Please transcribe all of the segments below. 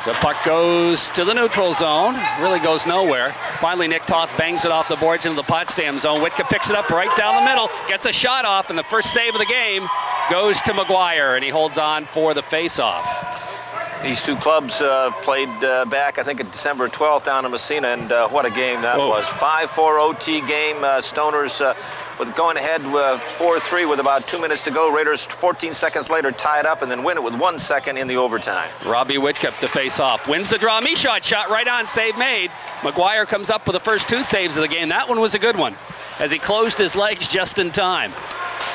The puck goes to the neutral zone, really goes nowhere. Finally, Nick Toth bangs it off the boards into the Potsdam zone. Whitka picks it up right down the middle, gets a shot off, and the first save of the game goes to McGuire, and he holds on for the face-off. These two clubs played back, I think, on December 12th down in Massena, and what a game that was. 5-4 OT game. Stoners with going ahead 4-3 with about 2 minutes to go. Raiders 14 seconds later tie it up and then win it with 1 second in the overtime. Robbie Whitka to face off. Wins the draw. Michaud shot right on. Save made. McGuire comes up with the first 2 saves of the game. That one was a good one as he closed his legs just in time.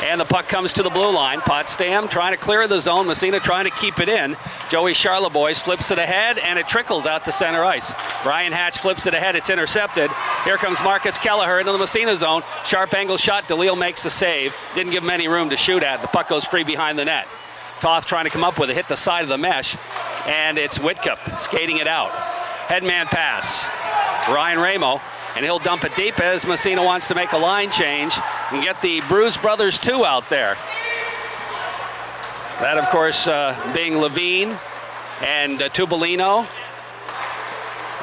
And the puck comes to the blue line. Potsdam trying to clear the zone. Massena trying to keep it in. Joey Charlebois flips it ahead, and it trickles out to center ice. Brian Hatch flips it ahead. It's intercepted. Here comes Marcus Kelleher into the Massena zone. Sharp angle shot. DeLille makes the save. Didn't give him any room to shoot at. The puck goes free behind the net. Toth trying to come up with it. Hit the side of the mesh. And it's Whitka skating it out. Headman pass. Ryan Ramo. And he'll dump it deep as Massena wants to make a line change and get the Bruce Brothers 2 out there. That, of course, being Levine and Tubolino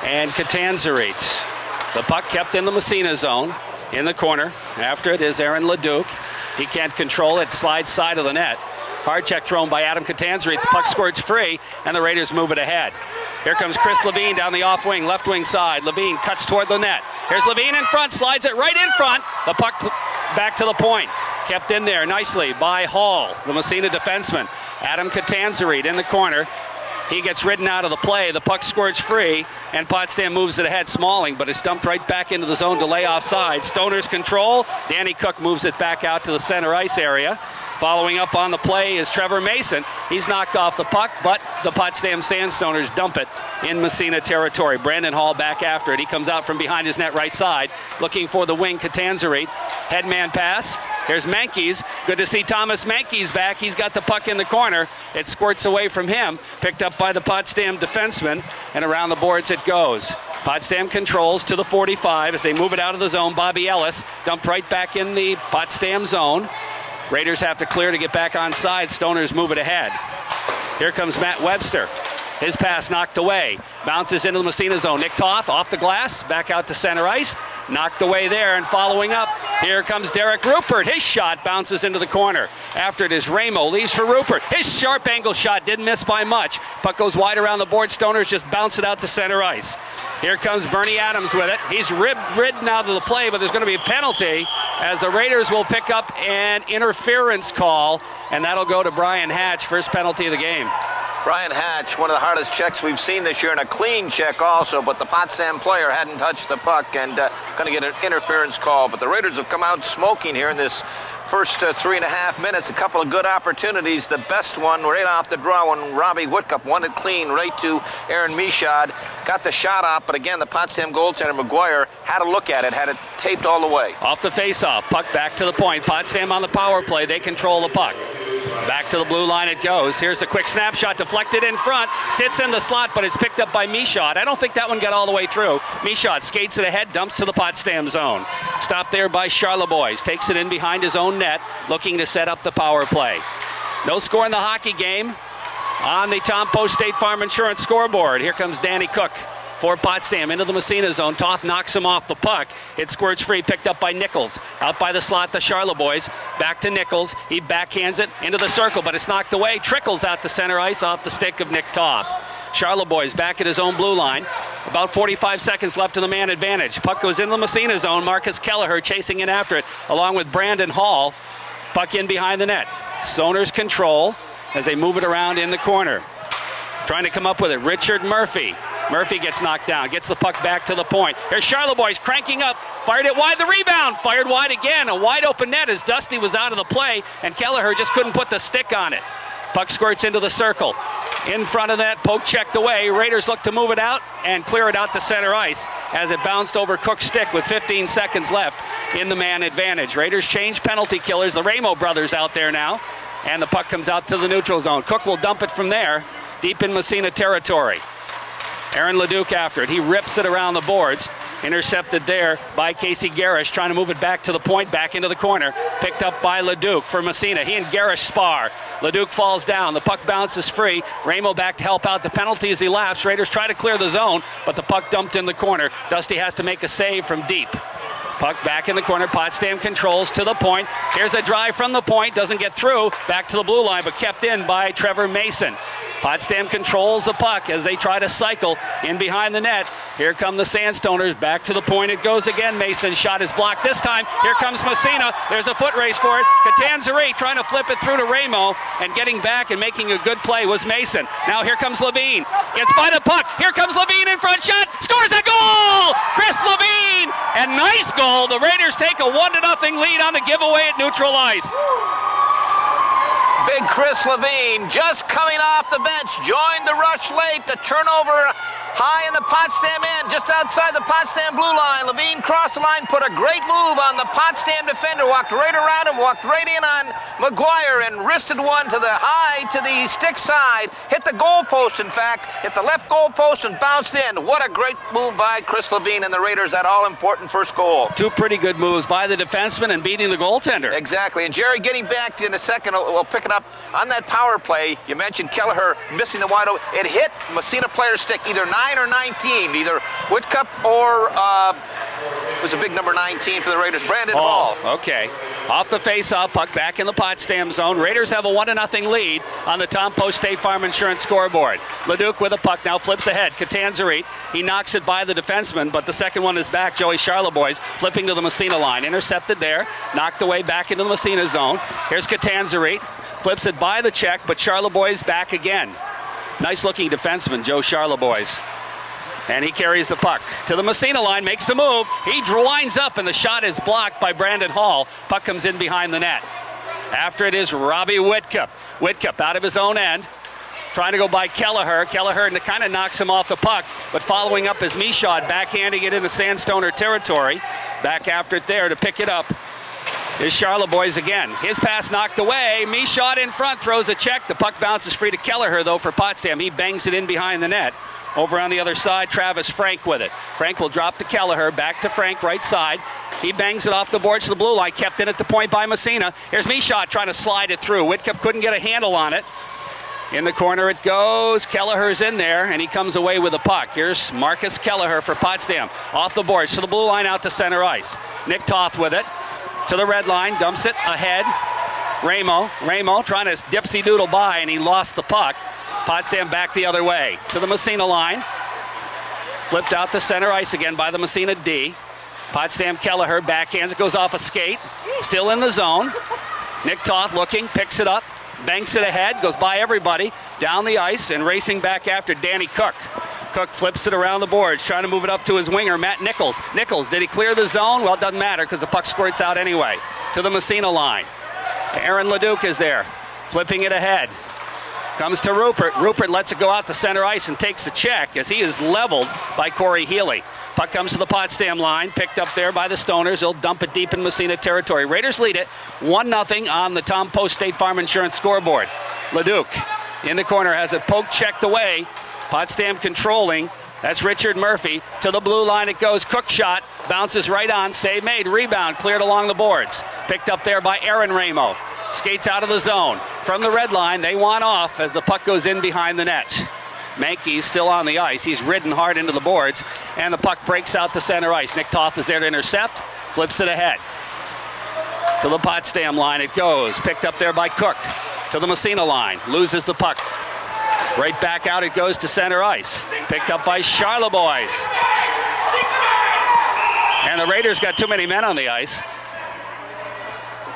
and Catanzarite. The puck kept in the Massena zone in the corner. After it is Aaron Leduc. He can't control it. Slides side of the net. Hard check thrown by Adam Catanzarite. The puck squirts free, and the Raiders move it ahead. Here comes Chris Levine down the off wing, left wing side. Levine cuts toward the net. Here's Levine in front, slides it right in front. The puck back to the point. Kept in there nicely by Hall, the Massena defenseman. Adam Catanzarite in the corner. He gets ridden out of the play. The puck squirts free, and Potsdam moves it ahead. Smalling, but it's dumped right back into the zone to lay offside. Stoners control. Danny Cook moves it back out to the center ice area. Following up on the play is Trevor Mason. He's knocked off the puck, but the Potsdam Sandstoners dump it in Massena territory. Brandon Hall back after it. He comes out from behind his net right side, looking for the wing, Catanzarite. Headman pass. Here's Mankies. Good to see Thomas Mankies back. He's got the puck in the corner. It squirts away from him. Picked up by the Potsdam defenseman, and around the boards it goes. Potsdam controls to the 45 as they move it out of the zone. Bobby Ellis dumped right back in the Potsdam zone. Raiders have to clear to get back on side. Stoners move it ahead. Here comes Matt Webster. His pass knocked away. Bounces into the Massena zone. Nick Toth off the glass. Back out to center ice. Knocked away there, and following up, here comes Derek Rupert. His shot bounces into the corner. After it is Ramo. Leaves for Rupert. His sharp angle shot didn't miss by much. Puck goes wide around the board. Stoners just bounce it out to center ice. Here comes Bernie Adams with it. He's ridden out of the play, but there's going to be a penalty as the Raiders will pick up an interference call, and that'll go to Brian Hatch, first penalty of the game. Brian Hatch, one of the hardest checks we've seen this year, and a clean check also, but the Potsdam player hadn't touched the puck and going to get an interference call. But the Raiders have come out smoking here in this first 3.5 minutes. A couple of good opportunities. The best one right off the draw when Robbie Whitka won it clean right to Aaron Michaud. Got the shot off, but again, the Potsdam goaltender McGuire had a look at it, had it taped all the way. Off the face-off, puck back to the point. Potsdam on the power play. They control the puck. Back to the blue line it goes. Here's a quick snapshot, deflected in front, sits in the slot, but it's picked up by Michaud. I don't think that one got all the way through. Michaud skates it ahead, dumps to the Potsdam zone. Stopped there by Charlebois. Takes it in behind his own net, looking to set up the power play. No score in the hockey game on the Tom Post State Farm Insurance scoreboard. Here comes Danny Cook for Potsdam into the Massena zone. Toth knocks him off the puck. It squirts free, picked up by Nichols. Out by the slot to Charlebois. Back to Nichols. He backhands it into the circle, but it's knocked away. Trickles out to center ice off the stick of Nick Toth. Charlebois back at his own blue line. About 45 seconds left in the man advantage. Puck goes into the Massena zone. Marcus Kelleher chasing in after it, along with Brandon Hall. Puck in behind the net. Stoners control as they move it around in the corner. Trying to come up with it. Richard Murphy. Murphy gets knocked down, gets the puck back to the point. Here's Charlebois cranking up, fired it wide, the rebound, fired wide again. A wide open net as Dusty was out of the play, and Kelleher just couldn't put the stick on it. Puck squirts into the circle. In front of that, poke checked away. Raiders look to move it out and clear it out to center ice as it bounced over Cook's stick with 15 seconds left in the man advantage. Raiders change penalty killers. The Ramo brothers out there now, and the puck comes out to the neutral zone. Cook will dump it from there, deep in Massena territory. Aaron Leduc after it. He rips it around the boards. Intercepted there by Casey Garish, trying to move it back to the point, back into the corner. Picked up by Leduc for Massena. He and Garish spar. Leduc falls down. The puck bounces free. Ramo back to help out the penalty as he laps. Raiders try to clear the zone, but the puck dumped in the corner. Dusty has to make a save from deep. Puck back in the corner. Potsdam controls to the point. Here's a drive from the point. Doesn't get through. Back to the blue line, but kept in by Trevor Mason. Potsdam controls the puck as they try to cycle in behind the net. Here come the Sandstoners. Back to the point it goes again. Mason's shot is blocked this time. Here comes Massena. There's a foot race for it. Catanzari trying to flip it through to Ramo, and getting back and making a good play was Mason. Now here comes Levine. Gets by the puck. Here comes Levine in front. Shot. Scores a goal! Chris Levine! And nice goal. The Raiders take a 1-0 lead on the giveaway at neutral ice. Big Chris Levine just coming off the bench, joined the rush late. The turnover high in the Potsdam end, just outside the Potsdam blue line. Levine crossed the line, put a great move on the Potsdam defender, walked right around him, walked right in on McGuire, and wristed one to the high, to the stick side. Hit the goal post, in fact, hit the left goal post and bounced in. What a great move by Chris Levine and the Raiders, that all-important first goal. Two pretty good moves by the defenseman and beating the goaltender. Exactly, and Jerry, getting back in a second, we'll pick it up on that power play. You mentioned Kelleher missing the wide open. It hit Massena player's stick, either 9 or 19, either Whitcup or it was a big number 19 for the Raiders, Brandon Hall. Okay. Off the face-off, puck back in the Potsdam zone. Raiders have a 1-0 lead on the Tom Post State Farm Insurance scoreboard. Leduc with a puck now flips ahead. Catanzari, he knocks it by the defenseman, but the second one is back. Joey Charlebois flipping to the Massena line. Intercepted there, knocked away back into the Massena zone. Here's Catanzari, flips it by the check, but Charlebois back again. Nice-looking defenseman, Joe Charlebois. And he carries the puck to the Massena line, makes a move. He winds up, and the shot is blocked by Brandon Hall. Puck comes in behind the net. After it is Robbie Whitcup. Whitcup out of his own end, trying to go by Kelleher. Kelleher kind of knocks him off the puck, but following up is Michaud, backhanding it into Sandstoner territory. Back after it there to pick it up is Charlebois again. His pass knocked away. Michaud in front, throws a check. The puck bounces free to Kelleher, though, for Potsdam. He bangs it in behind the net. Over on the other side, Travis Frank with it. Frank will drop to Kelleher, back to Frank, right side. He bangs it off the boards to the blue line, kept in at the point by Massena. Here's Michaud trying to slide it through. Whitcup couldn't get a handle on it. In the corner it goes. Kelleher's in there, and he comes away with the puck. Here's Marcus Kelleher for Potsdam. Off the boards to the blue line, out to center ice. Nick Toth with it. To the red line, dumps it ahead. Ramo trying to dipsy-doodle by, and he lost the puck. Potsdam back the other way to the Massena line. Flipped out to center ice again by the Massena D. Potsdam Kelleher backhands it, goes off a skate. Still in the zone. Nick Toth looking, picks it up, banks it ahead, goes by everybody, down the ice, and racing back after Danny Cook. Cook flips it around the boards, trying to move it up to his winger, Matt Nichols. Nichols, did he clear the zone? Well, it doesn't matter because the puck squirts out anyway. To the Massena line. Aaron Leduc is there, flipping it ahead. Comes to Rupert. Rupert lets it go out to center ice and takes a check as he is leveled by Corey Healy. Puck comes to the Potsdam line, picked up there by the Stoners. They'll dump it deep in Massena territory. Raiders lead it 1-0 on the Tom Post State Farm Insurance scoreboard. Leduc in the corner has it poked, checked away. Potsdam controlling. That's Richard Murphy. To the blue line it goes. Cook shot. Bounces right on. Save made. Rebound cleared along the boards. Picked up there by Aaron Ramo. Skates out of the zone. From the red line, they want off as the puck goes in behind the net. Mankey's still on the ice. He's ridden hard into the boards, and the puck breaks out to center ice. Nick Toth is there to intercept. Flips it ahead. To the Potsdam line it goes. Picked up there by Cook. To the Massena line. Loses the puck. Right back out it goes to center ice. Picked up by Charlebois. And the Raiders got too many men on the ice.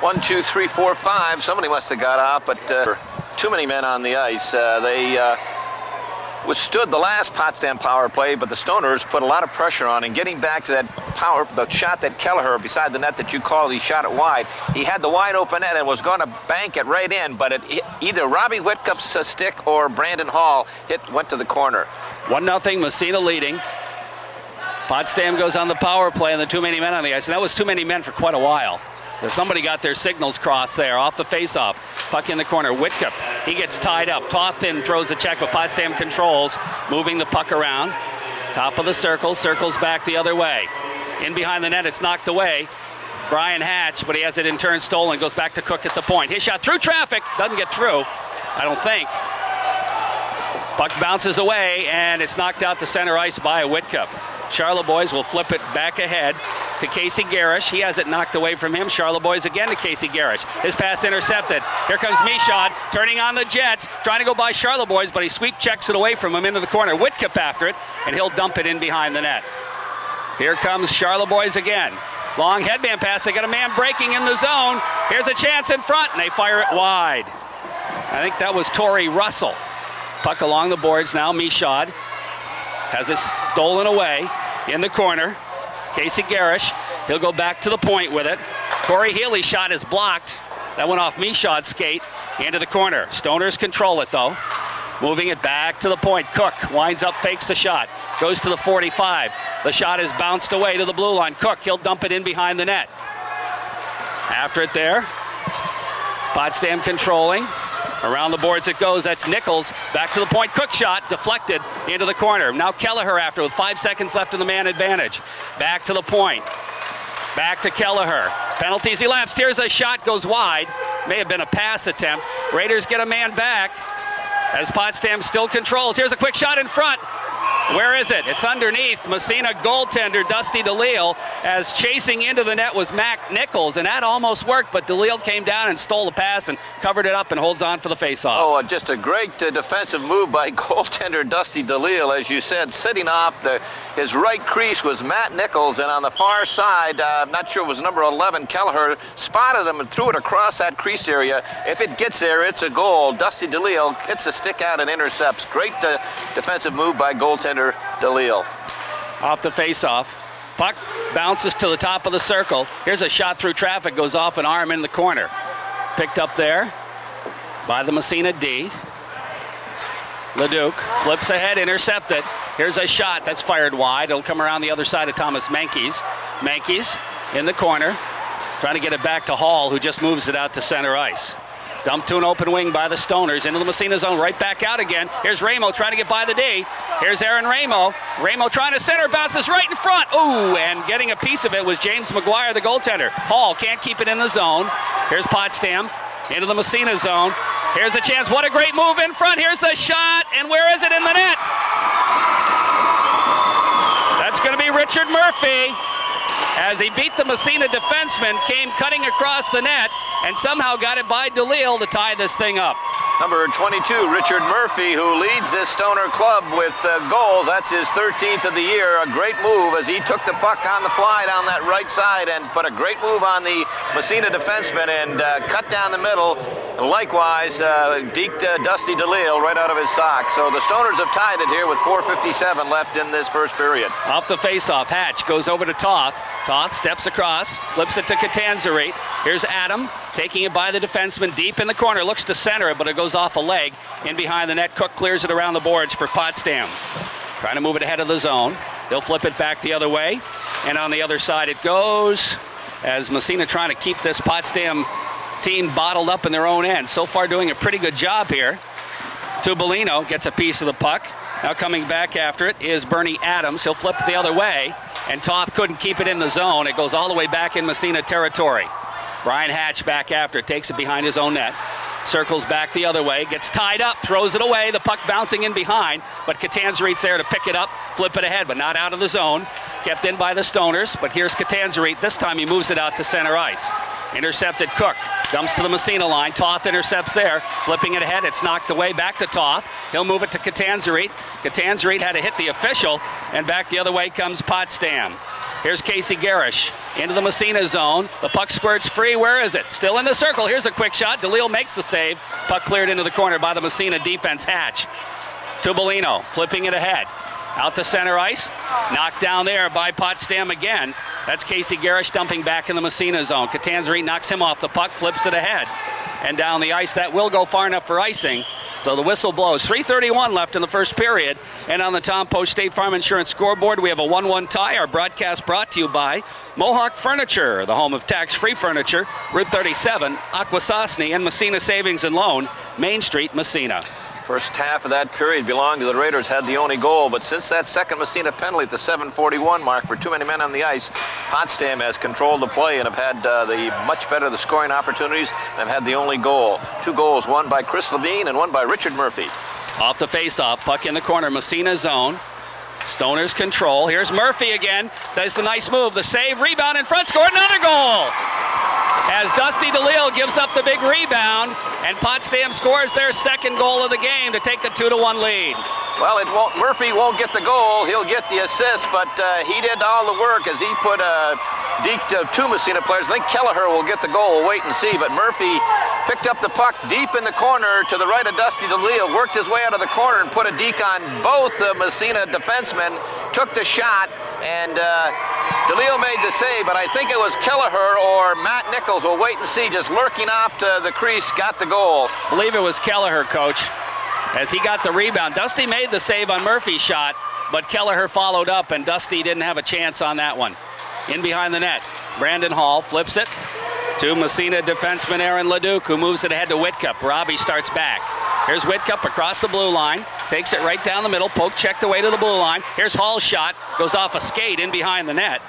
1, 2, 3, 4, 5. Somebody must have got out, but too many men on the ice. They withstood the last Potsdam power play, but the Stoners put a lot of pressure on, and getting back to that the shot that Kelleher beside the net that you called, he shot it wide. He had the wide open net and was going to bank it right in, but it hit either Robbie Whitcup's stick or Brandon Hall went to the corner. 1-0 Massena leading. Potsdam goes on the power play and the too many men on the ice, and that was too many men for quite a while. Somebody got their signals crossed there off the faceoff. Puck in the corner. Whitcup, he gets tied up. Toth in, throws a check, but Potsdam controls, moving the puck around. Top of the circle, circles back the other way. In behind the net, it's knocked away. Brian Hatch, but he has it in turn stolen, goes back to Cook at the point. His shot through traffic, doesn't get through, I don't think. Puck bounces away, and it's knocked out to center ice by a Whitcup. Charlotte boys will flip it back ahead to Casey Garish. He has it knocked away from him. Charlotte boys again to Casey Garish. His pass intercepted. Here comes Michaud, turning on the Jets, trying to go by Charlotte boys, but he sweep checks it away from him into the corner. Whitcup after it, and he'll dump it in behind the net. Here comes Charlotte boys again. Long headband pass. They got a man breaking in the zone. Here's a chance in front, and they fire it wide. I think that was Torrey Russell. Puck along the boards now. Michaud has it stolen away in the corner. Casey Garish, he'll go back to the point with it. Corey Healy's shot is blocked. That went off Michaud's skate into the corner. Stoners control it though. Moving it back to the point. Cook winds up, fakes the shot. Goes to the 45. The shot is bounced away to the blue line. Cook, he'll dump it in behind the net. After it there. Potsdam controlling. Around the boards it goes. That's Nichols. Back to the point. Cook shot deflected into the corner. Now Kelleher after with 5 seconds left in the man advantage. Back to the point. Back to Kelleher. Penalties elapsed. Here's a shot, goes wide. May have been a pass attempt. Raiders get a man back as Potsdam still controls. Here's a quick shot in front. Where is it? It's underneath. Massena goaltender Dusty DeLille, as chasing into the net was Mac Nichols, and that almost worked, but DeLille came down and stole the pass and covered it up and holds on for the faceoff. Oh, just a great defensive move by goaltender Dusty DeLille. As you said, sitting off his right crease was Matt Nichols, and on the far side, I'm not sure it was number 11, Kelleher, spotted him and threw it across that crease area. If it gets there, it's a goal. Dusty DeLille hits a stick out and intercepts. Great defensive move by goaltender DeLille. Off the faceoff. Puck bounces to the top of the circle. Here's a shot through traffic, goes off an arm in the corner. Picked up there by the Massena D. Leduc flips ahead, intercepted. Here's a shot that's fired wide. It'll come around the other side of Thomas Mankies. Mankies in the corner, trying to get it back to Hall, who just moves it out to center ice. Dumped to an open wing by the Stoners, into the Massena zone, right back out again. Here's Ramo trying to get by the D. Here's Aaron Ramo. Ramo trying to center, bounces right in front. Ooh, and getting a piece of it was James McGuire, the goaltender. Hall can't keep it in the zone. Here's Potsdam into the Massena zone. Here's a chance. What a great move in front. Here's the shot, and where is it in the net? That's going to be Richard Murphy. As he beat the Massena defenseman, came cutting across the net, and somehow got it by DeLille to tie this thing up. Number 22, Richard Murphy, who leads this Stoner club with goals. That's his 13th of the year. A great move as he took the puck on the fly down that right side and put a great move on the Massena defenseman and cut down the middle. And likewise, deked Dusty DeLille right out of his sock. So the Stoners have tied it here with 4:57 left in this first period. Off the faceoff, Hatch goes over to Toth. Toth steps across, flips it to Catanzarite. Here's Adam, taking it by the defenseman deep in the corner. Looks to center it, but it goes off a leg. In behind the net, Cook clears it around the boards for Potsdam. Trying to move it ahead of the zone. They'll flip it back the other way. And on the other side it goes, as Massena trying to keep this Potsdam team bottled up in their own end. So far doing a pretty good job here. Tubolino gets a piece of the puck. Now coming back after it is Bernie Adams. He'll flip it the other way, and Toth couldn't keep it in the zone. It goes all the way back in Massena territory. Brian Hatch back after it, takes it behind his own net. Circles back the other way, gets tied up, throws it away, the puck bouncing in behind, but Catanzarite's there to pick it up, flip it ahead, but not out of the zone. Kept in by the Stoners, but here's Catanzarite. This time he moves it out to center ice. Intercepted Cook, dumps to the Massena line. Toth intercepts there, flipping it ahead. It's knocked away back to Toth. He'll move it to Catanzarite. Catanzarite had to hit the official, and back the other way comes Potsdam. Here's Casey Garish into the Massena zone. The puck squirts free. Where is it? Still in the circle. Here's a quick shot. DeLille makes the save. Puck cleared into the corner by the Massena defense. Hatch. Tubolino flipping it ahead. Out to center ice. Knocked down there by Potsdam again. That's Casey Garish dumping back in the Massena zone. Catanzarite knocks him off the puck, flips it ahead. And down the ice. That will go far enough for icing. So the whistle blows. 3:31 left in the first period. And on the Tom Post State Farm Insurance scoreboard, we have a 1-1 tie. Our broadcast brought to you by Mohawk Furniture, the home of tax-free furniture. Route 37, Akwesasne, and Massena Savings and Loan, Main Street, Massena. First half of that period belonged to the Raiders, had the only goal, but since that second Massena penalty at the 7:41 mark for too many men on the ice, Potsdam has controlled the play and have had the scoring opportunities and have had the only goal. 2 goals, one by Chris Levine and one by Richard Murphy. Off the face-off, puck in the corner, Massena zone. Stoners control. Here's Murphy again. Does the nice move. The save, rebound in front, scored another goal. As Dusty DeLille gives up the big rebound, and Potsdam scores their second goal of the game to take a 2-1 lead. Well, Murphy won't get the goal. He'll get the assist, but he did all the work as he put deked 2 Massena players. I think Kelleher will get the goal. We'll wait and see. But Murphy picked up the puck deep in the corner to the right of Dusty DeLille, worked his way out of the corner and put a deke on both Massena defensemen, took the shot, and DeLille made the save, but I think it was Kelleher or Matt Nichols. We'll wait and see. Just lurking off to the crease, got the goal. I believe it was Kelleher, Coach, as he got the rebound. Dusty made the save on Murphy's shot, but Kelleher followed up, and Dusty didn't have a chance on that one. In behind the net, Brandon Hall flips it to Massena defenseman Aaron Leduc, who moves it ahead to Whitcup. Robbie starts back. Here's Whitcup across the blue line, takes it right down the middle, poke checked away to the blue line. Here's Hall's shot, goes off a skate in behind the net.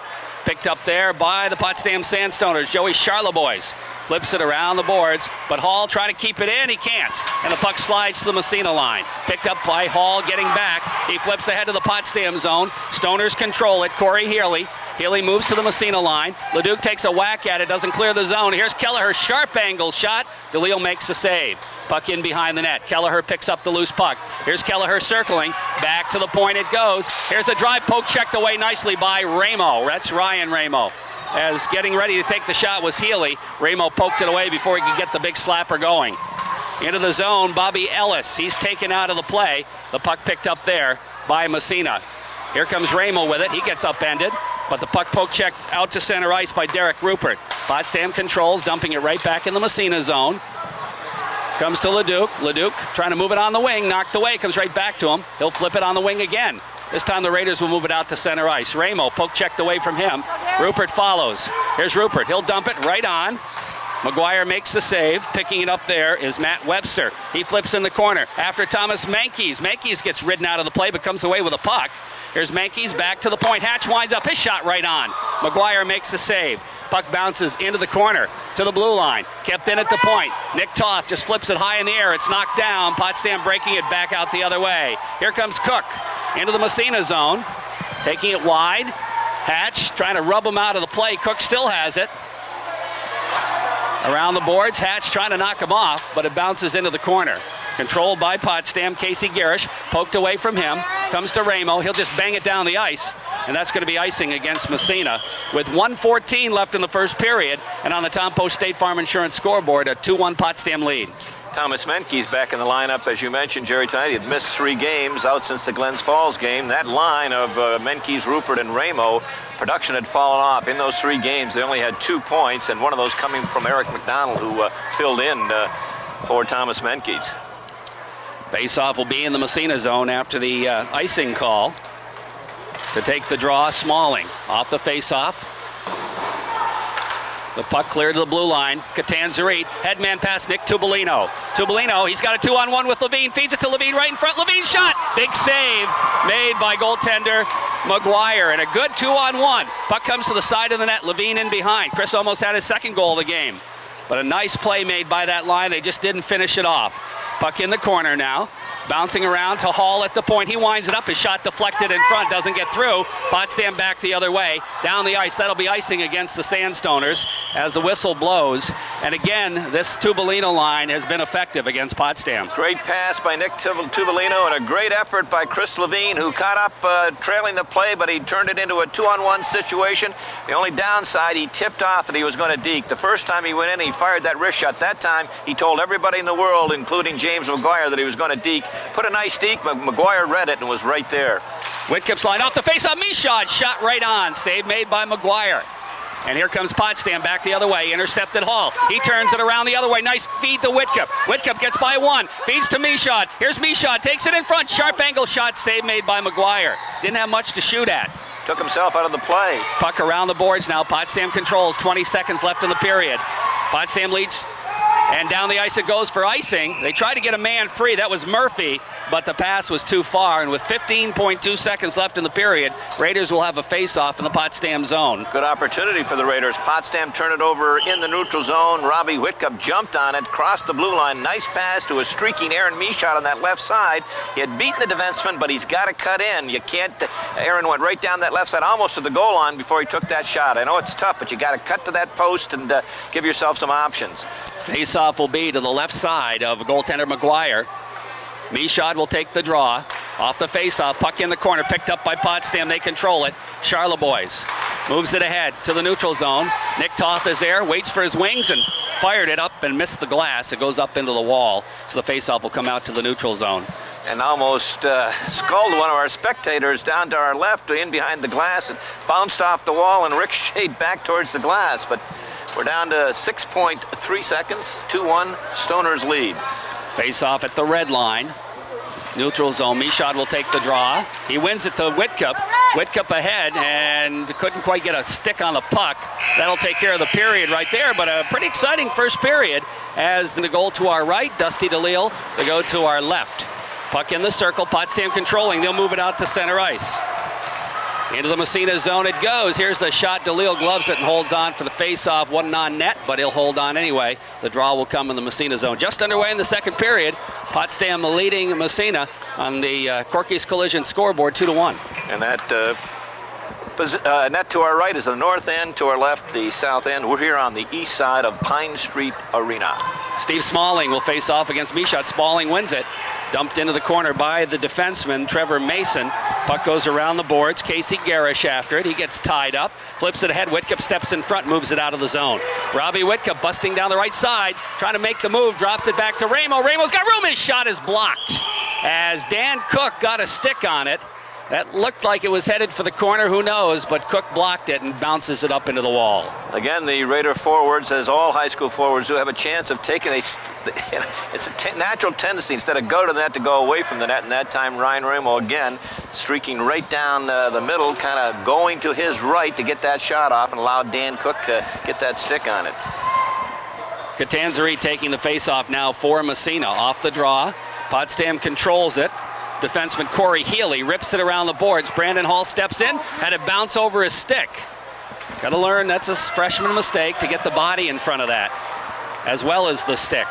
Picked up there by the Potsdam Sandstoners, Joey Charlebois. Flips it around the boards, but Hall trying to keep it in, he can't. And the puck slides to the Massena line. Picked up by Hall, getting back. He flips ahead to the Potsdam zone. Stoners control it, Corey Healy. Healy moves to the Massena line. Leduc takes a whack at it, doesn't clear the zone. Here's Kelleher, sharp angle shot. DeLille makes the save. Puck in behind the net. Kelleher picks up the loose puck. Here's Kelleher circling. Back to the point it goes. Here's a drive, poke checked away nicely by Ramo. That's Ryan Ramo. As getting ready to take the shot was Healy. Ramo poked it away before he could get the big slapper going. Into the zone, Bobby Ellis. He's taken out of the play. The puck picked up there by Massena. Here comes Ramo with it. He gets upended, but the puck poke checked out to center ice by Derek Rupert. Potsdam controls, dumping it right back in the Massena zone. Comes to Leduc. Leduc trying to move it on the wing, knocked away, comes right back to him. He'll flip it on the wing again. This time the Raiders will move it out to center ice. Ramo poke checked away from him. Rupert follows. Here's Rupert. He'll dump it right on. McGuire makes the save. Picking it up there is Matt Webster. He flips in the corner after Thomas Mankies. Mankies gets ridden out of the play but comes away with a puck. Here's Mankies back to the point. Hatch winds up his shot right on. McGuire makes the save. Puck bounces into the corner to the blue line. Kept in at the point. Nick Toth just flips it high in the air. It's knocked down. Potsdam breaking it back out the other way. Here comes Cook into the Massena zone. Taking it wide. Hatch trying to rub him out of the play. Cook still has it. Around the boards, Hatch trying to knock him off, but it bounces into the corner. Controlled by Potsdam. Casey Garish poked away from him. Comes to Ramo. He'll just bang it down the ice. And that's going to be icing against Massena. With 1:14 left in the first period, and on the Tom Post State Farm Insurance scoreboard, a 2-1 Potsdam lead. Thomas Menke's back in the lineup, as you mentioned, Jerry, tonight. He had missed 3 games out since the Glens Falls game. That line of Menke's, Rupert, and Ramo, production had fallen off. In those 3 games, they only had 2 points, and one of those coming from Eric McDonald, who filled in for Thomas Menke's. Face-off will be in the Massena zone after the icing call. To take the draw, Smalling off the face-off. The puck cleared to the blue line. Catanzarite, headman pass Nick Tubolino. Tubolino, he's got a 2-on-1 with Levine. Feeds it to Levine right in front. Levine shot. Big save made by goaltender McGuire. And a good 2-on-1. Puck comes to the side of the net. Levine in behind. Chris almost had his second goal of the game. But a nice play made by that line. They just didn't finish it off. Puck in the corner now. Bouncing around to Hall at the point. He winds it up. His shot deflected in front. Doesn't get through. Potsdam back the other way. Down the ice. That'll be icing against the Sandstoners as the whistle blows. And again, this Tubolino line has been effective against Potsdam. Great pass by Nick Tubolino and a great effort by Chris Levine, who caught up trailing the play, but he turned it into a 2-on-1 situation. The only downside, he tipped off that he was going to deke. The first time he went in, he fired that wrist shot. That time, he told everybody in the world, including James McGuire, that he was going to deke. Put a nice deke, but McGuire read it and was right there. Whitkip's line off the face on Michaud. Shot right on. Save made by McGuire. And here comes Potsdam back the other way. Intercepted Hall. He turns it around the other way. Nice feed to Whitkip. Whitkip gets by one. Feeds to Michaud. Here's Michaud. Takes it in front. Sharp angle shot. Save made by McGuire. Didn't have much to shoot at. Took himself out of the play. Puck around the boards now. Potsdam controls. 20 seconds left in the period. Potsdam leads And down the ice it goes for icing. They tried to get a man free. That was Murphy, but the pass was too far. And with 15.2 seconds left in the period, Raiders will have a face-off in the Potsdam zone. Good opportunity for the Raiders. Potsdam turned it over in the neutral zone. Robbie Whitcup jumped on it, crossed the blue line. Nice pass to a streaking Aaron Michaud on that left side. He had beaten the defenseman, but he's got to cut in. You can't. Aaron went right down that left side, almost to the goal line before he took that shot. I know it's tough, but you got to cut to that post and give yourself some options. Face-off will be to the left side of goaltender McGuire. Michaud will take the draw. Off the face-off, puck in the corner, picked up by Potsdam. They control it. Charlebois moves it ahead to the neutral zone. Nick Toth is there, waits for his wings, and fired it up and missed the glass. It goes up into the wall, so the face-off will come out to the neutral zone. And almost sculled one of our spectators down to our left, in behind the glass, and bounced off the wall and ricocheted back towards the glass. But we're down to 6.3 seconds, 2-1, Stoners lead. Face-off at the red line. Neutral zone, Michaud will take the draw. He wins it to Whitcup. Whitcup ahead and couldn't quite get a stick on the puck. That'll take care of the period right there, but a pretty exciting first period as the goal to our right, Dusty DeLille, they go to our left. Puck in the circle, Potsdam controlling. They'll move it out to center ice. Into the Massena zone it goes. Here's the shot. DeLille gloves it and holds on for the face-off. Wasn't on net, but he'll hold on anyway. The draw will come in the Massena zone. Just underway in the second period. Potsdam leading Massena on the Corky's Collision scoreboard 2-1. And that net to our right is the north end, to our left the south end. We're here on the east side of Pine Street Arena. Steve Smalling will face off against Michaud. Smalling wins it. Dumped into the corner by the defenseman, Trevor Mason. Puck goes around the boards. Casey Garish after it. He gets tied up. Flips it ahead. Whitcup steps in front, moves it out of the zone. Robbie Whitcup busting down the right side, trying to make the move. Drops it back to Ramo. Ramo's got room. His shot is blocked as Dan Cook got a stick on it. That looked like it was headed for the corner, who knows, but Cook blocked it and bounces it up into the wall. Again, the Raider forwards, as all high school forwards do, have a chance of taking it's a natural tendency instead of go to the net to go away from the net, and that time Ryan Ramo again streaking right down the middle, kind of going to his right to get that shot off and allow Dan Cook to get that stick on it. Catanzari taking the face-off now for Massena. Off the draw, Potsdam controls it. Defenseman Corey Healy rips it around the boards. Brandon Hall steps in, had it bounce over his stick. Got to learn that's a freshman mistake to get the body in front of that, as well as the stick.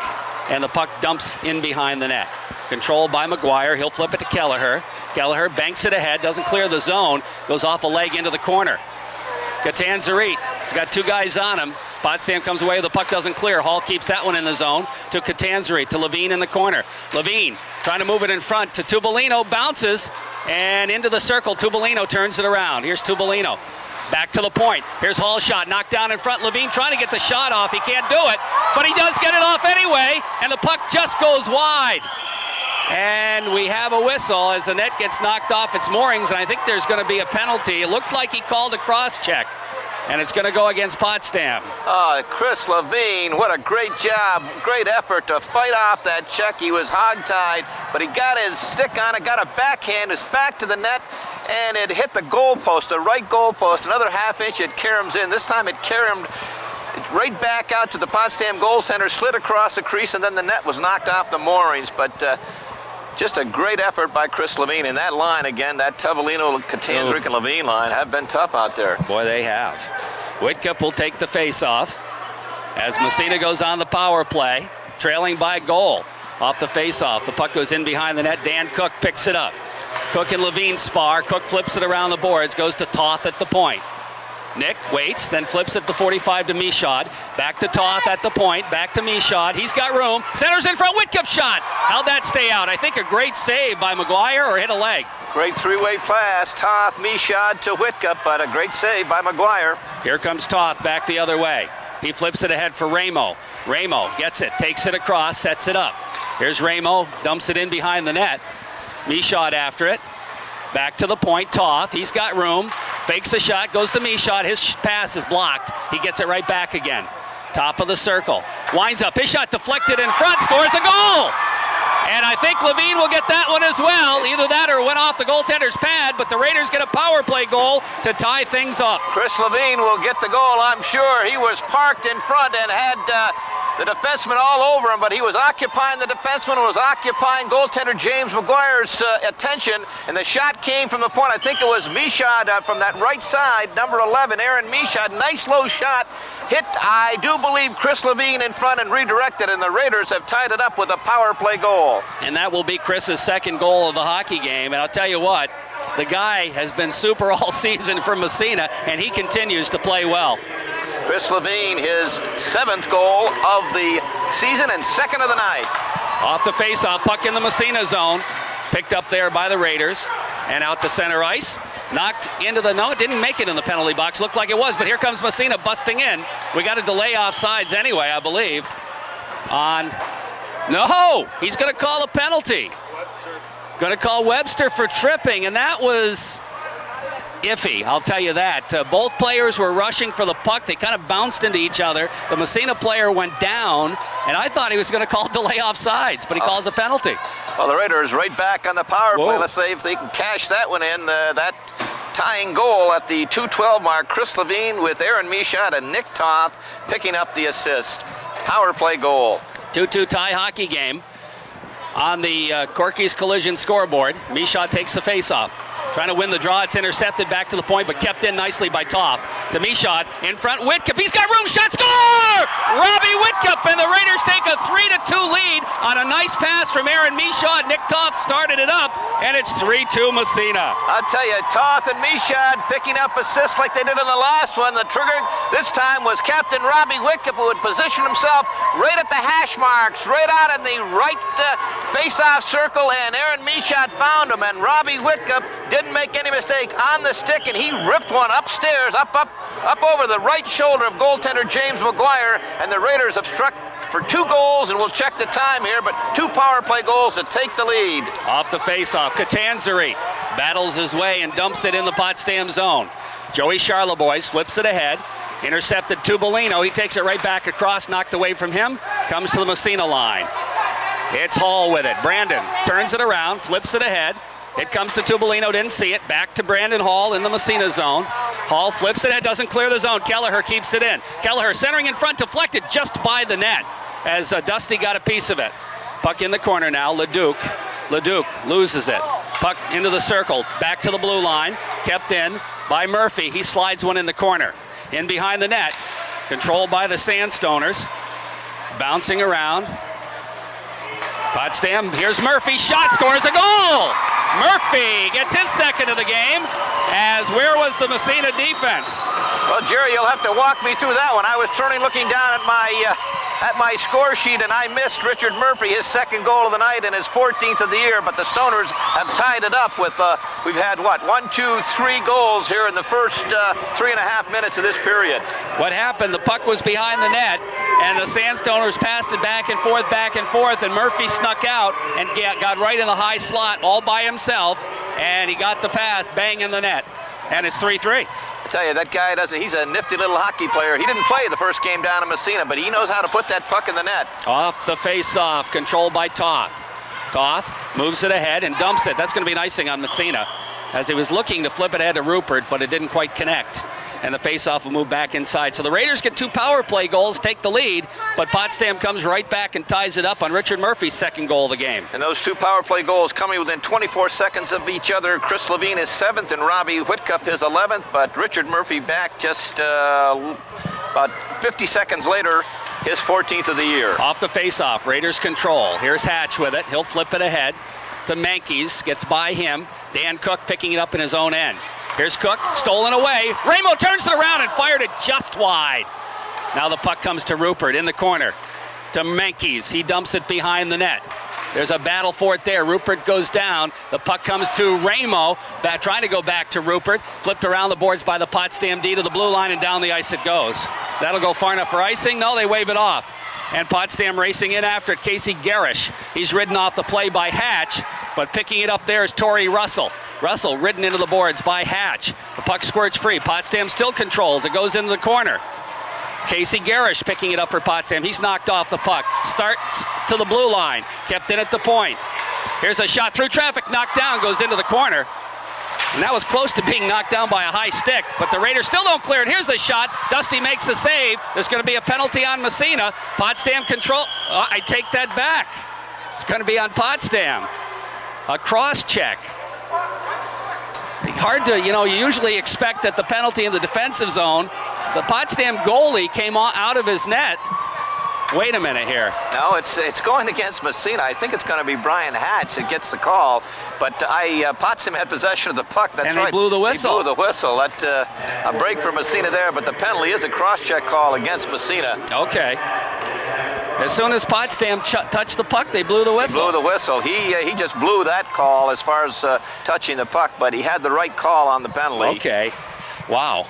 And the puck dumps in behind the net. Controlled by McGuire. He'll flip it to Kelleher. Kelleher banks it ahead, doesn't clear the zone, goes off a leg into the corner. Catanzari, he's got two guys on him. Potsdam comes away, the puck doesn't clear. Hall keeps that one in the zone to Catanzari, to Levine in the corner. Levine trying to move it in front to Tubolino, bounces, and into the circle. Tubolino turns it around. Here's Tubolino. Back to the point. Here's Hall's shot, knocked down in front. Levine trying to get the shot off. He can't do it, but he does get it off anyway, and the puck just goes wide. And we have a whistle as the net gets knocked off its moorings, and I think there's going to be a penalty. It looked like he called a cross-check, and it's going to go against Potsdam. Chris Levine, what a great job, great effort to fight off that check. He was hogtied, but he got his stick on it, got a backhand, his back to the net, and it hit the goalpost, the right goalpost. Another half inch, it caroms in. This time it caromed right back out to the Potsdam goal center, slid across the crease, and then the net was knocked off the moorings. But just a great effort by Chris Levine. And that line, again, that Tubolino, Catanzari, and Levine line have been tough out there. Boy, they have. Whitcup will take the face-off as Massena goes on the power play, trailing by goal. Off the face-off, the puck goes in behind the net. Dan Cook picks it up. Cook and Levine spar. Cook flips it around the boards, goes to Toth at the point. Nick waits, then flips it to 45 to Michaud. Back to Toth at the point, back to Michaud. He's got room. Centers in front, Whitcup shot. How'd that stay out? I think a great save by McGuire, or hit a leg. Great three-way pass, Toth, Michaud to Whitcup, but a great save by McGuire. Here comes Toth back the other way. He flips it ahead for Ramo. Ramo gets it, takes it across, sets it up. Here's Ramo, dumps it in behind the net. Michaud after it. Back to the point, Toth, he's got room. Fakes a shot, goes to Michaud. His pass is blocked. He gets it right back again. Top of the circle. Winds up. His shot deflected in front. Scores a goal. And I think Levine will get that one as well. Either that or went off the goaltender's pad, but the Raiders get a power play goal to tie things up. Chris Levine will get the goal, I'm sure. He was parked in front and had the defenseman all over him, but he was occupying the defenseman, was occupying goaltender James McGuire's attention, and the shot came from the point. I think it was Michaud from that right side, number 11, Aaron Michaud. Nice low shot, hit, I do believe, Chris Levine in front and redirected, and the Raiders have tied it up with a power play goal. And that will be Chris's second goal of the hockey game, and I'll tell you what, the guy has been super all season for Massena, and he continues to play well. Chris Levine, his 7th goal of the season and 2nd of the night. Off the faceoff, puck in the Massena zone. Picked up there by the Raiders and out to center ice. Knocked into the, no, it didn't make it in the penalty box. Looked like it was, but here comes Massena busting in. We got a delay offsides anyway, I believe. No, he's going to call a penalty. Going to call Webster for tripping, and that was iffy, I'll tell you that. Both players were rushing for the puck. They kind of bounced into each other. The Massena player went down, and I thought he was going to call delay offsides, but he calls a penalty. Well, the Raiders right back on the power play. Whoa. Let's see if they can cash that one in. That tying goal at the 2:12 mark. Chris Levine with Aaron Michaud and Nick Toth picking up the assist. Power play goal. 2-2 tie hockey game. On the Corky's Collision scoreboard, Michaud takes the faceoff. Trying to win the draw. It's intercepted back to the point, but kept in nicely by Toth. To Michaud, in front, Whitcup. He's got room, shot, score! Robbie Whitcup, and the Raiders take a 3-2 lead on a nice pass from Aaron Michaud. Nick Toth started it up, and it's 3-2 Massena. I'll tell you, Toth and Michaud picking up assists like they did in the last one. The trigger this time was Captain Robbie Whitcup, who had positioned himself right at the hash marks, right out in the right face-off circle, and Aaron Michaud found him, and Robbie Whitcup didn't make any mistake on the stick, and he ripped one upstairs, up over the right shoulder of goaltender James McGuire, and the Raiders have struck for 2 goals, and we'll check the time here, but 2 power play goals to take the lead. Off the faceoff, Catanzari battles his way and dumps it in the Potsdam zone. Joey Charlebois flips it ahead, intercepted Tubolino. He takes it right back across, knocked away from him, comes to the Massena line. It's Hall with it. Brandon turns it around, flips it ahead. It comes to Tubolino, didn't see it. Back to Brandon Hall in the Massena zone. Hall flips it ahead, doesn't clear the zone. Kelleher keeps it in. Kelleher centering in front, deflected just by the net as Dusty got a piece of it. Puck in the corner now, Leduc. Leduc loses it. Puck into the circle, back to the blue line. Kept in by Murphy. He slides one in the corner. In behind the net, controlled by the Sandstoners. Bouncing around. Potsdam, here's Murphy, shot, scores a goal! Murphy gets his 2nd of the game, as where was the Massena defense? Well, Jerry, you'll have to walk me through that one. I was looking down at my score sheet, and I missed Richard Murphy, his 2nd goal of the night and his 14th of the year, but the Stoners have tied it up with, we've had, 1, 2, 3 goals here in the first 3.5 minutes of this period. What happened, the puck was behind the net, and the Sandstoners passed it back and forth, and Murphy snuck out and got right in the high slot all by himself, and he got the pass, bang in the net, and it's 3-3. I tell you, that guy he's a nifty little hockey player. He didn't play the first game down in Massena, but he knows how to put that puck in the net. Off the face-off, controlled by Toth. Toth moves it ahead and dumps it. That's going to be an icing on Massena, as he was looking to flip it ahead to Rupert, but it didn't quite connect. And the face-off will move back inside. So the Raiders get 2 power play goals, take the lead, but Potsdam comes right back and ties it up on Richard Murphy's 2nd goal of the game. And those 2 power play goals coming within 24 seconds of each other. Chris Levine is 7th and Robbie Whitcup his 11th, but Richard Murphy back just about 50 seconds later, his 14th of the year. Off the face-off, Raiders control. Here's Hatch with it. He'll flip it ahead to Menkes, gets by him. Dan Cook picking it up in his own end. Here's Cook, stolen away. Ramo turns it around and fired it just wide. Now the puck comes to Rupert in the corner. To Menkes, he dumps it behind the net. There's a battle for it there. Rupert goes down. The puck comes to Ramo, trying to go back to Rupert. Flipped around the boards by the Potsdam D to the blue line, and down the ice it goes. That'll go far enough for icing. No, they wave it off. And Potsdam racing in after it. Casey Garish. He's ridden off the play by Hatch, but picking it up there is Torrey Russell. Russell ridden into the boards by Hatch. The puck squirts free. Potsdam still controls. It goes into the corner. Casey Garish picking it up for Potsdam. He's knocked off the puck. Starts to the blue line. Kept in at the point. Here's a shot through traffic. Knocked down. Goes into the corner. And that was close to being knocked down by a high stick, but the Raiders still don't clear it. Here's a shot. Dusty makes the save. There's going to be a penalty on Massena. Potsdam control. I take that back. It's going to be on Potsdam. A cross check. Hard to, you usually expect that the penalty in the defensive zone. The Potsdam goalie came out of his net. Wait a minute here. No, it's going against Massena. I think it's going to be Brian Hatch that gets the call. But Potsdam had possession of the puck. That's and right. He blew the whistle. He blew the whistle. That a break for Massena there, but the penalty is a cross-check call against Massena. Okay. As soon as Potsdam touched the puck, they blew the whistle. He blew the whistle. He just blew that call as far as touching the puck, but he had the right call on the penalty. Okay. Wow.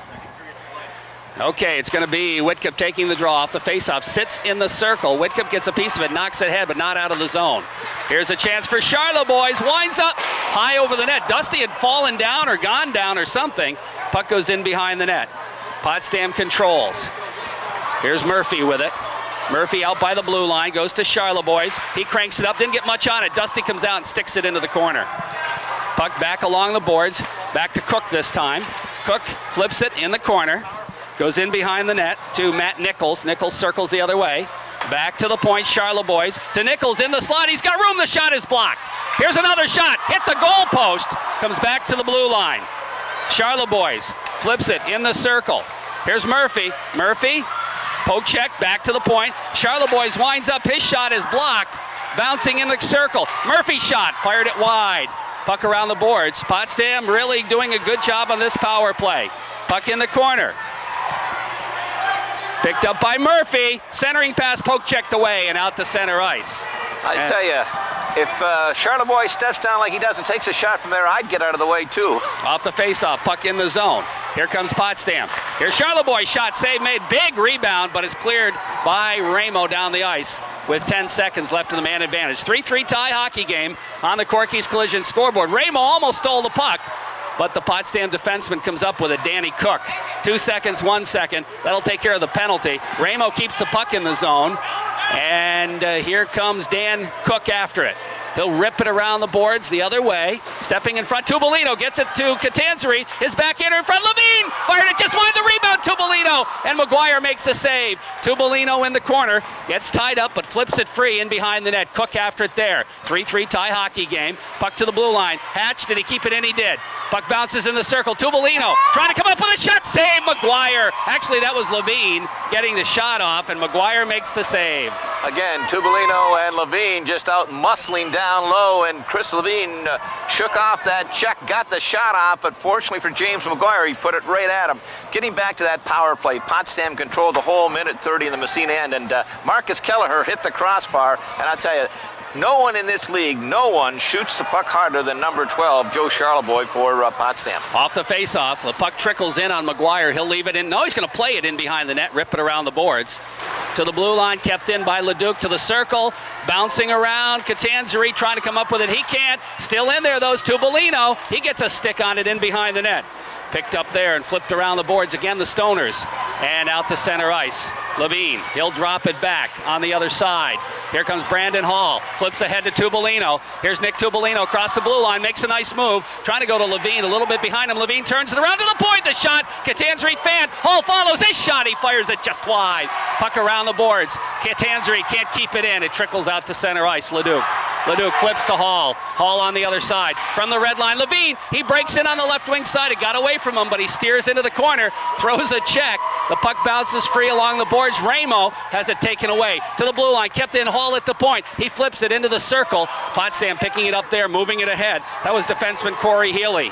Okay, it's going to be Whitcup taking the draw off the faceoff. Sits in the circle. Whitcup gets a piece of it, knocks it ahead, but not out of the zone. Here's a chance for Charlotte boys. Winds up high over the net. Dusty had fallen down or gone down or something. Puck goes in behind the net. Potsdam controls. Here's Murphy with it. Murphy out by the blue line, goes to Charlotte boys. He cranks it up, didn't get much on it. Dusty comes out and sticks it into the corner. Puck back along the boards. Back to Cook this time. Cook flips it in the corner. Goes in behind the net to Matt Nichols. Nichols circles the other way. Back to the point, Charlotte boys. To Nichols in the slot. He's got room. The shot is blocked. Here's another shot. Hit the goal post. Comes back to the blue line. Charlotte boys flips it in the circle. Here's Murphy. Murphy, poke check, back to the point. Charlotte boys winds up. His shot is blocked. Bouncing in the circle. Murphy shot. Fired it wide. Puck around the boards. Potsdam really doing a good job on this power play. Puck in the corner. Picked up by Murphy. Centering pass, poke checked away and out to center ice. I tell you, if Charlotte boy steps down like he does and takes a shot from there, I'd get out of the way too. Off the faceoff, puck in the zone. Here comes Potsdam. Here's Charlotte boy, shot, save made, big rebound, but it's cleared by Ramo down the ice with 10 seconds left in the man advantage. 3-3 tie hockey game on the Corky's Collision scoreboard. Ramo almost stole the puck, but the Potsdam defenseman comes up with it, Danny Cook. 2 seconds, 1 second. That'll take care of the penalty. Ramo keeps the puck in the zone, and here comes Dan Cook after it. He'll rip it around the boards the other way. Stepping in front, Tubolino gets it to Catanzari. His backhander in front, Levine fired it just wide, the rebound, Tubolino, and McGuire makes the save. Tubolino in the corner, gets tied up, but flips it free in behind the net. Cook after it there. 3-3 tie hockey game. Puck to the blue line. Hatch, did he keep it in? He did. Puck bounces in the circle. Tubolino trying to come up with a shot. Save, McGuire. Actually, that was Levine getting the shot off, and McGuire makes the save. Again, Tubolino and Levine just out muscling down low, and Chris Levine shook off that check, got the shot off, but fortunately for James McGuire, he put it right at him. Getting back to that power play, Potsdam controlled the whole minute 30 in the Massena end, and Marcus Kelleher hit the crossbar, and I'll tell you, no one in this league, no one shoots the puck harder than number 12, Joe Charleboy for Potsdam. Off the faceoff, the puck trickles in on McGuire. He'll leave it in. No, he's going to play it in behind the net, rip it around the boards. To the blue line, kept in by Leduc to the circle. Bouncing around, Catanzari trying to come up with it. He can't. Still in there, those Tubolino. He gets a stick on it in behind the net. Picked up there and flipped around the boards again, the Stoners. And out to center ice. Levine, he'll drop it back on the other side. Here comes Brandon Hall, flips ahead to Tubolino. Here's Nick Tubolino across the blue line, makes a nice move, trying to go to Levine, a little bit behind him. Levine turns it around to the point, the shot, Catanzari fan, Hall follows his shot, he fires it just wide. Puck around the boards, Catanzari can't keep it in, it trickles out to center ice. Leduc flips to Hall. Hall on the other side. From the red line, Levine, he breaks in on the left wing side. It got away from him, but he steers into the corner, throws a check. The puck bounces free along the boards. Ramo has it taken away. To the blue line, kept in Hall at the point. He flips it into the circle. Potsdam picking it up there, moving it ahead. That was defenseman Corey Healy.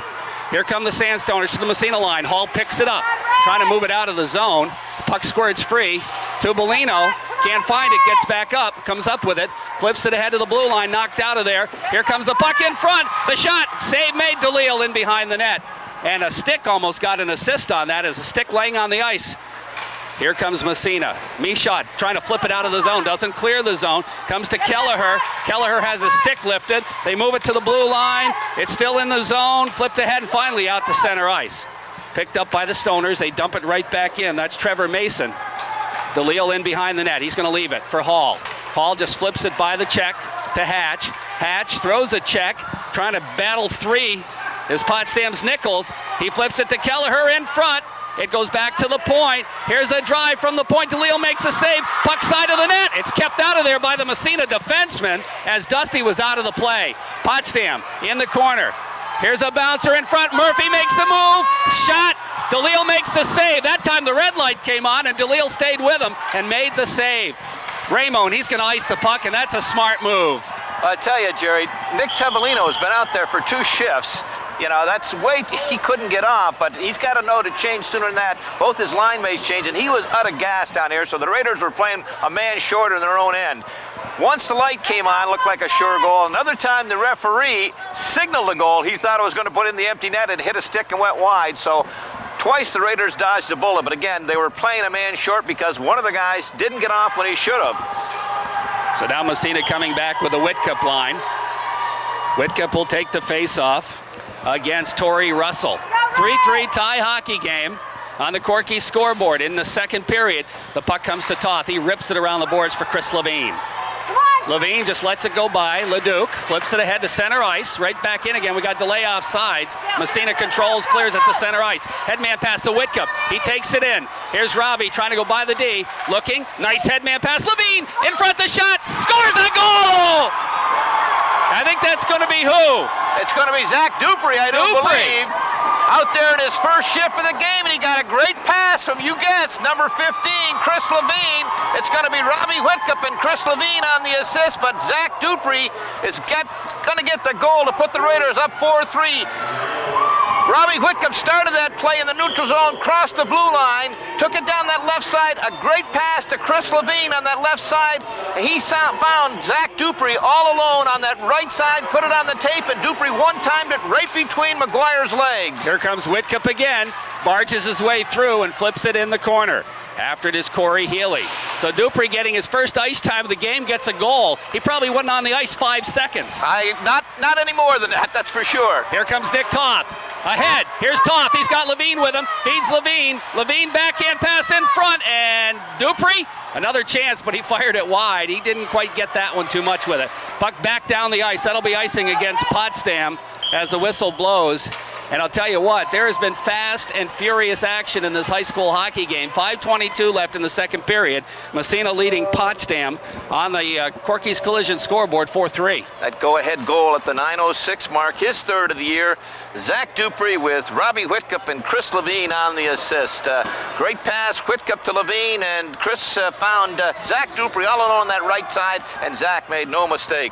Here come the Sandstoners to the Massena line. Hall picks it up, trying to move it out of the zone. Puck squirts free. Tubolino can't find it, gets back up, comes up with it, flips it ahead to the blue line, knocked out of there. Here comes the puck in front. The shot, save made, DeLille in behind the net. And a stick almost got an assist on that as a stick laying on the ice. Here comes Massena. Michaud trying to flip it out of the zone. Doesn't clear the zone. Comes to Kelleher. Kelleher has a stick lifted. They move it to the blue line. It's still in the zone. Flipped ahead and finally out to center ice. Picked up by the Stoners. They dump it right back in. That's Trevor Mason. DeLille in behind the net. He's going to leave it for Hall. Hall just flips it by the check to Hatch. Hatch throws a check, trying to battle three is Potsdam's Nichols. He flips it to Kelleher in front. It goes back to the point. Here's a drive from the point. DeLeo makes a save. Puck side of the net. It's kept out of there by the Massena defenseman as Dusty was out of the play. Potsdam in the corner. Here's a bouncer in front. Murphy makes a move. Shot. DeLeo makes the save. That time the red light came on and DeLeo stayed with him and made the save. Raymond, he's going to ice the puck, and that's a smart move. I tell you, Jerry, Nick Tavolino has been out there for 2 shifts. You know, that's weight he couldn't get off, but he's got to know to change sooner than that. Both his line mates changed, and he was out of gas down here, so the Raiders were playing a man shorter in their own end. Once the light came on, it looked like a sure goal. Another time the referee signaled a goal. He thought it was going to put in the empty net and hit a stick and went wide. So twice the Raiders dodged a bullet, but again, they were playing a man short because one of the guys didn't get off when he should have. So now Massena coming back with a Whitcup line. Whitcup will take the face-off against Torrey Russell. 3-3 tie hockey game on the Corky scoreboard in the second period. The puck comes to Toth. He rips it around the boards for Chris Levine. Levine just lets it go by. Leduc flips it ahead to center ice. Right back in again. We got delay off sides. Massena controls, clears it to center ice. Headman pass to Whitcup. He takes it in. Here's Robbie trying to go by the D. Looking. Nice headman pass. Levine in front of the shot. Scores a goal! I think that's going to be who? It's going to be Zach Dupree, I do believe. Out there in his first shift of the game, and he got a great pass from, you guessed, number 15, Chris Levine. It's going to be Robbie Whitcup and Chris Levine on the assist, but Zach Dupree is going to get the goal to put the Raiders up 4-3. Robbie Whitcup started that play in the neutral zone, crossed the blue line, took it down that left side, a great pass to Chris Levine on that left side. He found Zach Dupree all alone on that right side, put it on the tape, and Dupree one-timed it right between McGuire's legs. Here comes Whitcup again, barges his way through and flips it in the corner. After it is Corey Healy. So Dupree getting his first ice time of the game, gets a goal. He probably wasn't on the ice 5 seconds. Not any more than that, that's for sure. Here comes Nick Toth. Ahead. Here's Toth. He's got Levine with him. Feeds Levine. Levine backhand pass in front. And Dupree, another chance, but he fired it wide. He didn't quite get that one too much with it. Puck back down the ice. That'll be icing against Potsdam as the whistle blows. And I'll tell you what, there has been fast and furious action in this high school hockey game. 5:22 left in the second period. Massena leading Potsdam on the Corky's Collision scoreboard 4-3. That go-ahead goal at the 9:06 mark, his third of the year. Zach Dupree with Robbie Whitcup and Chris Levine on the assist. Great pass, Whitcup to Levine, and Chris found Zach Dupree all alone on that right side, and Zach made no mistake.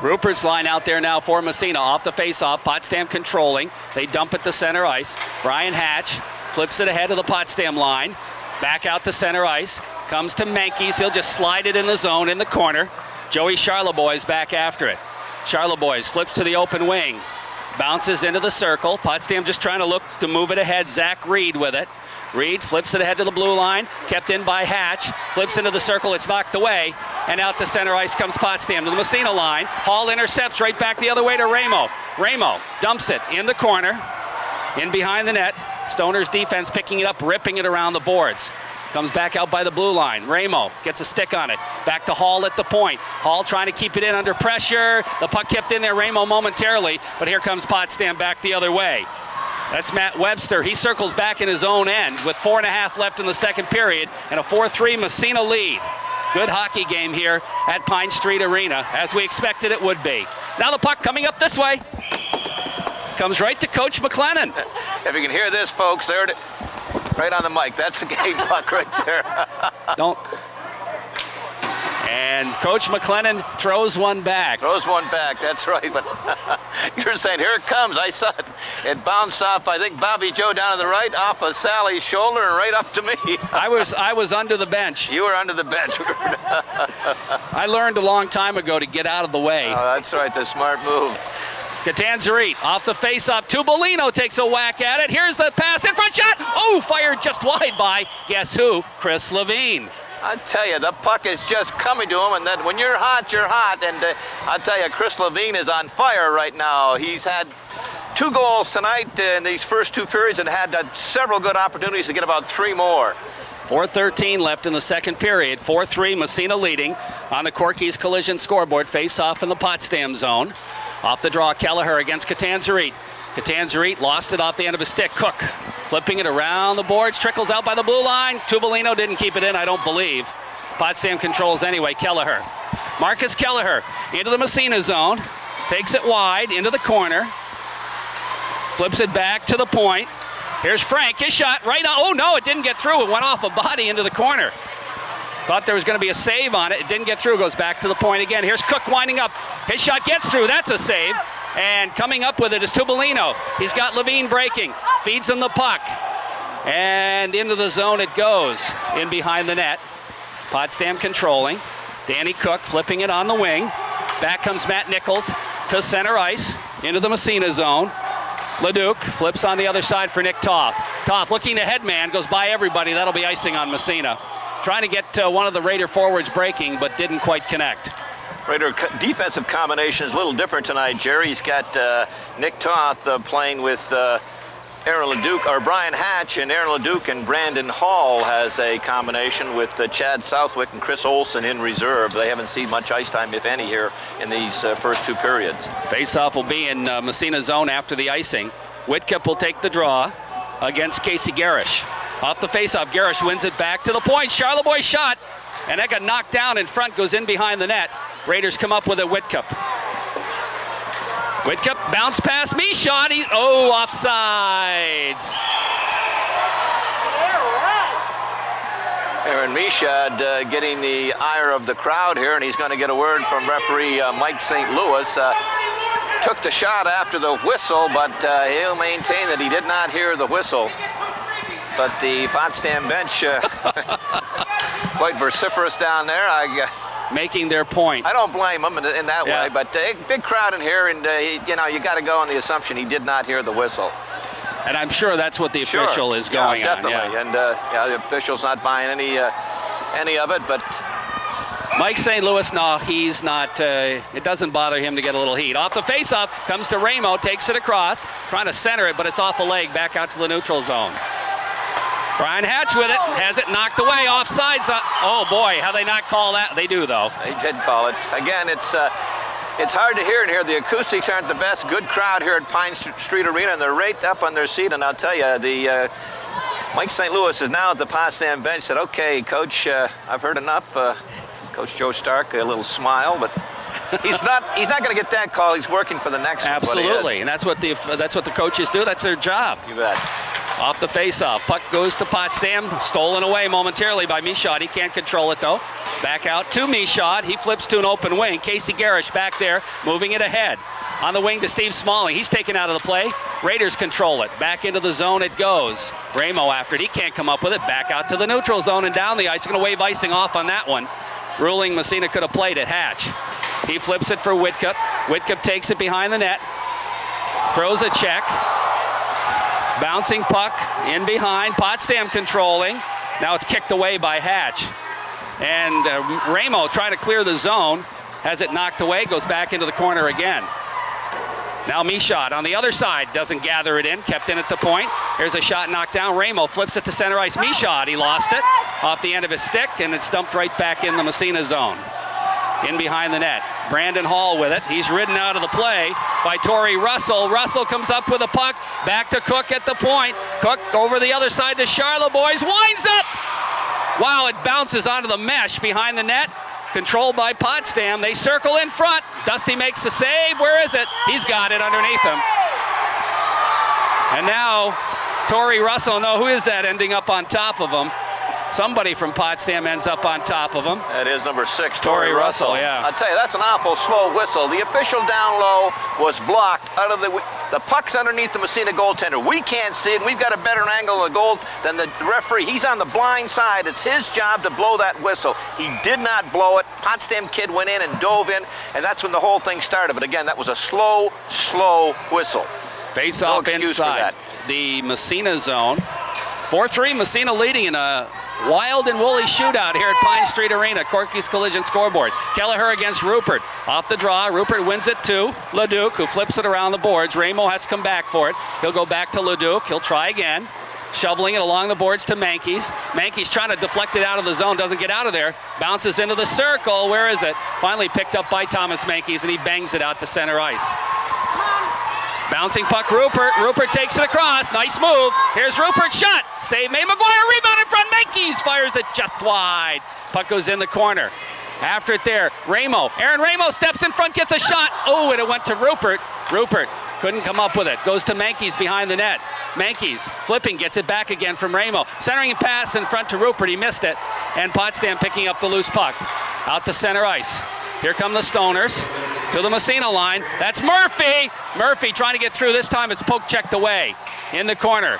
Rupert's line out there now for Massena. Off the face-off, Potsdam controlling. They dump it to center ice. Brian Hatch flips it ahead of the Potsdam line. Back out to center ice. Comes to Menkes. He'll just slide it in the zone in the corner. Joey Charlebois back after it. Charlebois flips to the open wing. Bounces into the circle. Potsdam just trying to look to move it ahead. Zach Reed with it. Reed flips it ahead to the blue line, kept in by Hatch, flips into the circle, it's knocked away, and out to center ice comes Potsdam to the Massena line. Hall intercepts right back the other way to Ramo. Ramo dumps it in the corner, in behind the net. Stoner's defense picking it up, ripping it around the boards. Comes back out by the blue line. Ramo gets a stick on it. Back to Hall at the point. Hall trying to keep it in under pressure. The puck kept in there, Ramo momentarily, but here comes Potsdam back the other way. That's Matt Webster. He circles back in his own end with 4.5 left in the second period and a 4-3 Massena lead. Good hockey game here at Pine Street Arena, as we expected it would be. Now the puck coming up this way. Comes right to Coach McLennan. If you can hear this, folks, there it is. Right on the mic. That's the game puck right there. Don't. And Coach McLennan throws one back. Throws one back, that's right. But you're saying, here it comes. I saw it. It bounced off, I think, Bobby Joe down to the right, off of Sally's shoulder, and right up to me. I was under the bench. You were under the bench. I learned a long time ago to get out of the way. Oh, that's right, the smart move. Catanzarite off the face-off. Tubolino takes a whack at it. Here's the pass. In front shot. Oh, fired just wide by, guess who? Chris Levine. I tell you, the puck is just coming to him, and then when you're hot, you're hot. And I tell you, Chris Levine is on fire right now. He's had 2 goals tonight in these first 2 periods and had several good opportunities to get about 3 more. 4:13 left in the second period. 4-3 Massena leading on the Corky's Collision scoreboard. Face-off in the Potsdam zone. Off the draw, Kelleher against Catanzarite. Catanzarite lost it off the end of his stick. Cook flipping it around the boards, trickles out by the blue line. Tubolino didn't keep it in, I don't believe. Potsdam controls anyway. Kelleher. Marcus Kelleher into the Massena zone. Takes it wide into the corner. Flips it back to the point. Here's Frank. His shot right on. Oh, no, it didn't get through. It went off a body into the corner. Thought there was going to be a save on it. It didn't get through. Goes back to the point again. Here's Cook winding up. His shot gets through. That's a save. And coming up with it is Tubolino. He's got Levine breaking. Feeds him the puck. And into the zone it goes. In behind the net. Potsdam controlling. Danny Cook flipping it on the wing. Back comes Matt Nichols to center ice. Into the Massena zone. Leduc flips on the other side for Nick Toth. Toth looking to head man. Goes by everybody. That'll be icing on Massena. Trying to get one of the Raider forwards breaking, but didn't quite connect. Raider defensive combination is a little different tonight, Jerry. He's got Nick Toth playing with Aaron Leduc, or Brian Hatch, and Aaron Leduc and Brandon Hall has a combination with Chad Southwick and Chris Olsen in reserve. They haven't seen much ice time, if any, here in these first two periods. Faceoff will be in Massena zone after the icing. Whitcup will take the draw against Casey Garish. Off the faceoff, Garish wins it back to the point. Charleboy shot, and that got knocked down in front, goes in behind the net. Raiders come up with a Whitcup. Whitcup bounce pass, Michaud. Offsides. Aaron Michaud getting the ire of the crowd here, and he's going to get a word from referee Mike St. Louis. Took the shot after the whistle, but he'll maintain that he did not hear the whistle. But the Potsdam bench, quite vociferous down there. Making their point. I don't blame them in that way, but big crowd in here, and you got to go on the assumption he did not hear the whistle. And I'm sure that's what the official is going definitely. on. And the official's not buying any of it, but Mike St. Louis, no, he's not. It doesn't bother him to get a little heat. Off the faceoff, comes to Ramo, takes it across, trying to center it, but it's off a leg, back out to the neutral zone. Brian Hatch with it, has it knocked away, offsides. Oh boy, how they not call that? They do though. They did call it. Again, it's hard to hear in here. The acoustics aren't the best. Good crowd here at Pine Street Arena, and they're right up on their seat. And I'll tell you, the Mike St. Louis is now at the Potsdam bench. Said, "Okay, Coach, I've heard enough." Coach Joe Stark, a little smile, but he's not going to get that call. He's working for the next one. Absolutely, and that's what the coaches do. That's their job. You bet. Off the faceoff, puck goes to Potsdam, stolen away momentarily by Michaud. He can't control it though. Back out to Michaud. He flips to an open wing. Casey Garish back there, moving it ahead. On the wing to Steve Smalling. He's taken out of the play. Raiders control it. Back into the zone it goes. Ramo after it. He can't come up with it. Back out to the neutral zone and down the ice. Going to wave icing off on that one. Ruling Massena could have played it. Hatch. He flips it for Whitcup. Whitcup takes it behind the net. Throws a check. Bouncing puck in behind. Potsdam controlling. Now it's kicked away by Hatch. And Ramo trying to clear the zone. Has it knocked away. Goes back into the corner again. Now Michaud on the other side. Doesn't gather it in. Kept in at the point. Here's a shot knocked down. Ramo flips it to center ice. Michaud, he lost it off the end of his stick, and it's dumped right back in the Massena zone. In behind the net. Brandon Hall with it. He's ridden out of the play by Torrey Russell. Russell comes up with a puck. Back to Cook at the point. Cook over the other side to Charlebois. Winds up! Wow, it bounces onto the mesh behind the net. Controlled by Potsdam. They circle in front. Dusty makes the save. Where is it? He's got it underneath him. And now Torrey Russell, no, who is that ending up on top of him? Somebody from Potsdam ends up on top of him. That is number 6, Torrey Russell, yeah. I'll tell you, that's an awful slow whistle. The official down low was blocked out of the puck's underneath the Massena goaltender. We can't see it. We've got a better angle of the goal than the referee. He's on the blind side. It's his job to blow that whistle. He did not blow it. Potsdam kid went in and dove in, and that's when the whole thing started. But again, that was a slow whistle. Face off inside the Massena zone. 4-3, Massena leading in a wild and woolly shootout here at Pine Street Arena. Corky's Collision scoreboard. Kelleher against Rupert. Off the draw, Rupert wins it to Leduc, who flips it around the boards. Ramo has to come back for it. He'll go back to Leduc. He'll try again. Shoveling it along the boards to Mankies. Mankies trying to deflect it out of the zone. Doesn't get out of there. Bounces into the circle. Where is it? Finally picked up by Thomas Mankies, and he bangs it out to center ice. Bouncing puck, Rupert. Rupert takes it across. Nice move. Here's Rupert's shot. Save made. McGuire rebound in front. Menkes fires it just wide. Puck goes in the corner. After it there, Ramo. Aaron Ramo steps in front, gets a shot. Oh, and it went to Rupert. Rupert couldn't come up with it. Goes to Menkes behind the net. Menkes flipping, gets it back again from Ramo. Centering and pass in front to Rupert. He missed it. And Potsdam picking up the loose puck. Out to center ice. Here come the Stoners to the Massena line. That's Murphy. Murphy trying to get through. This time it's poke checked away in the corner.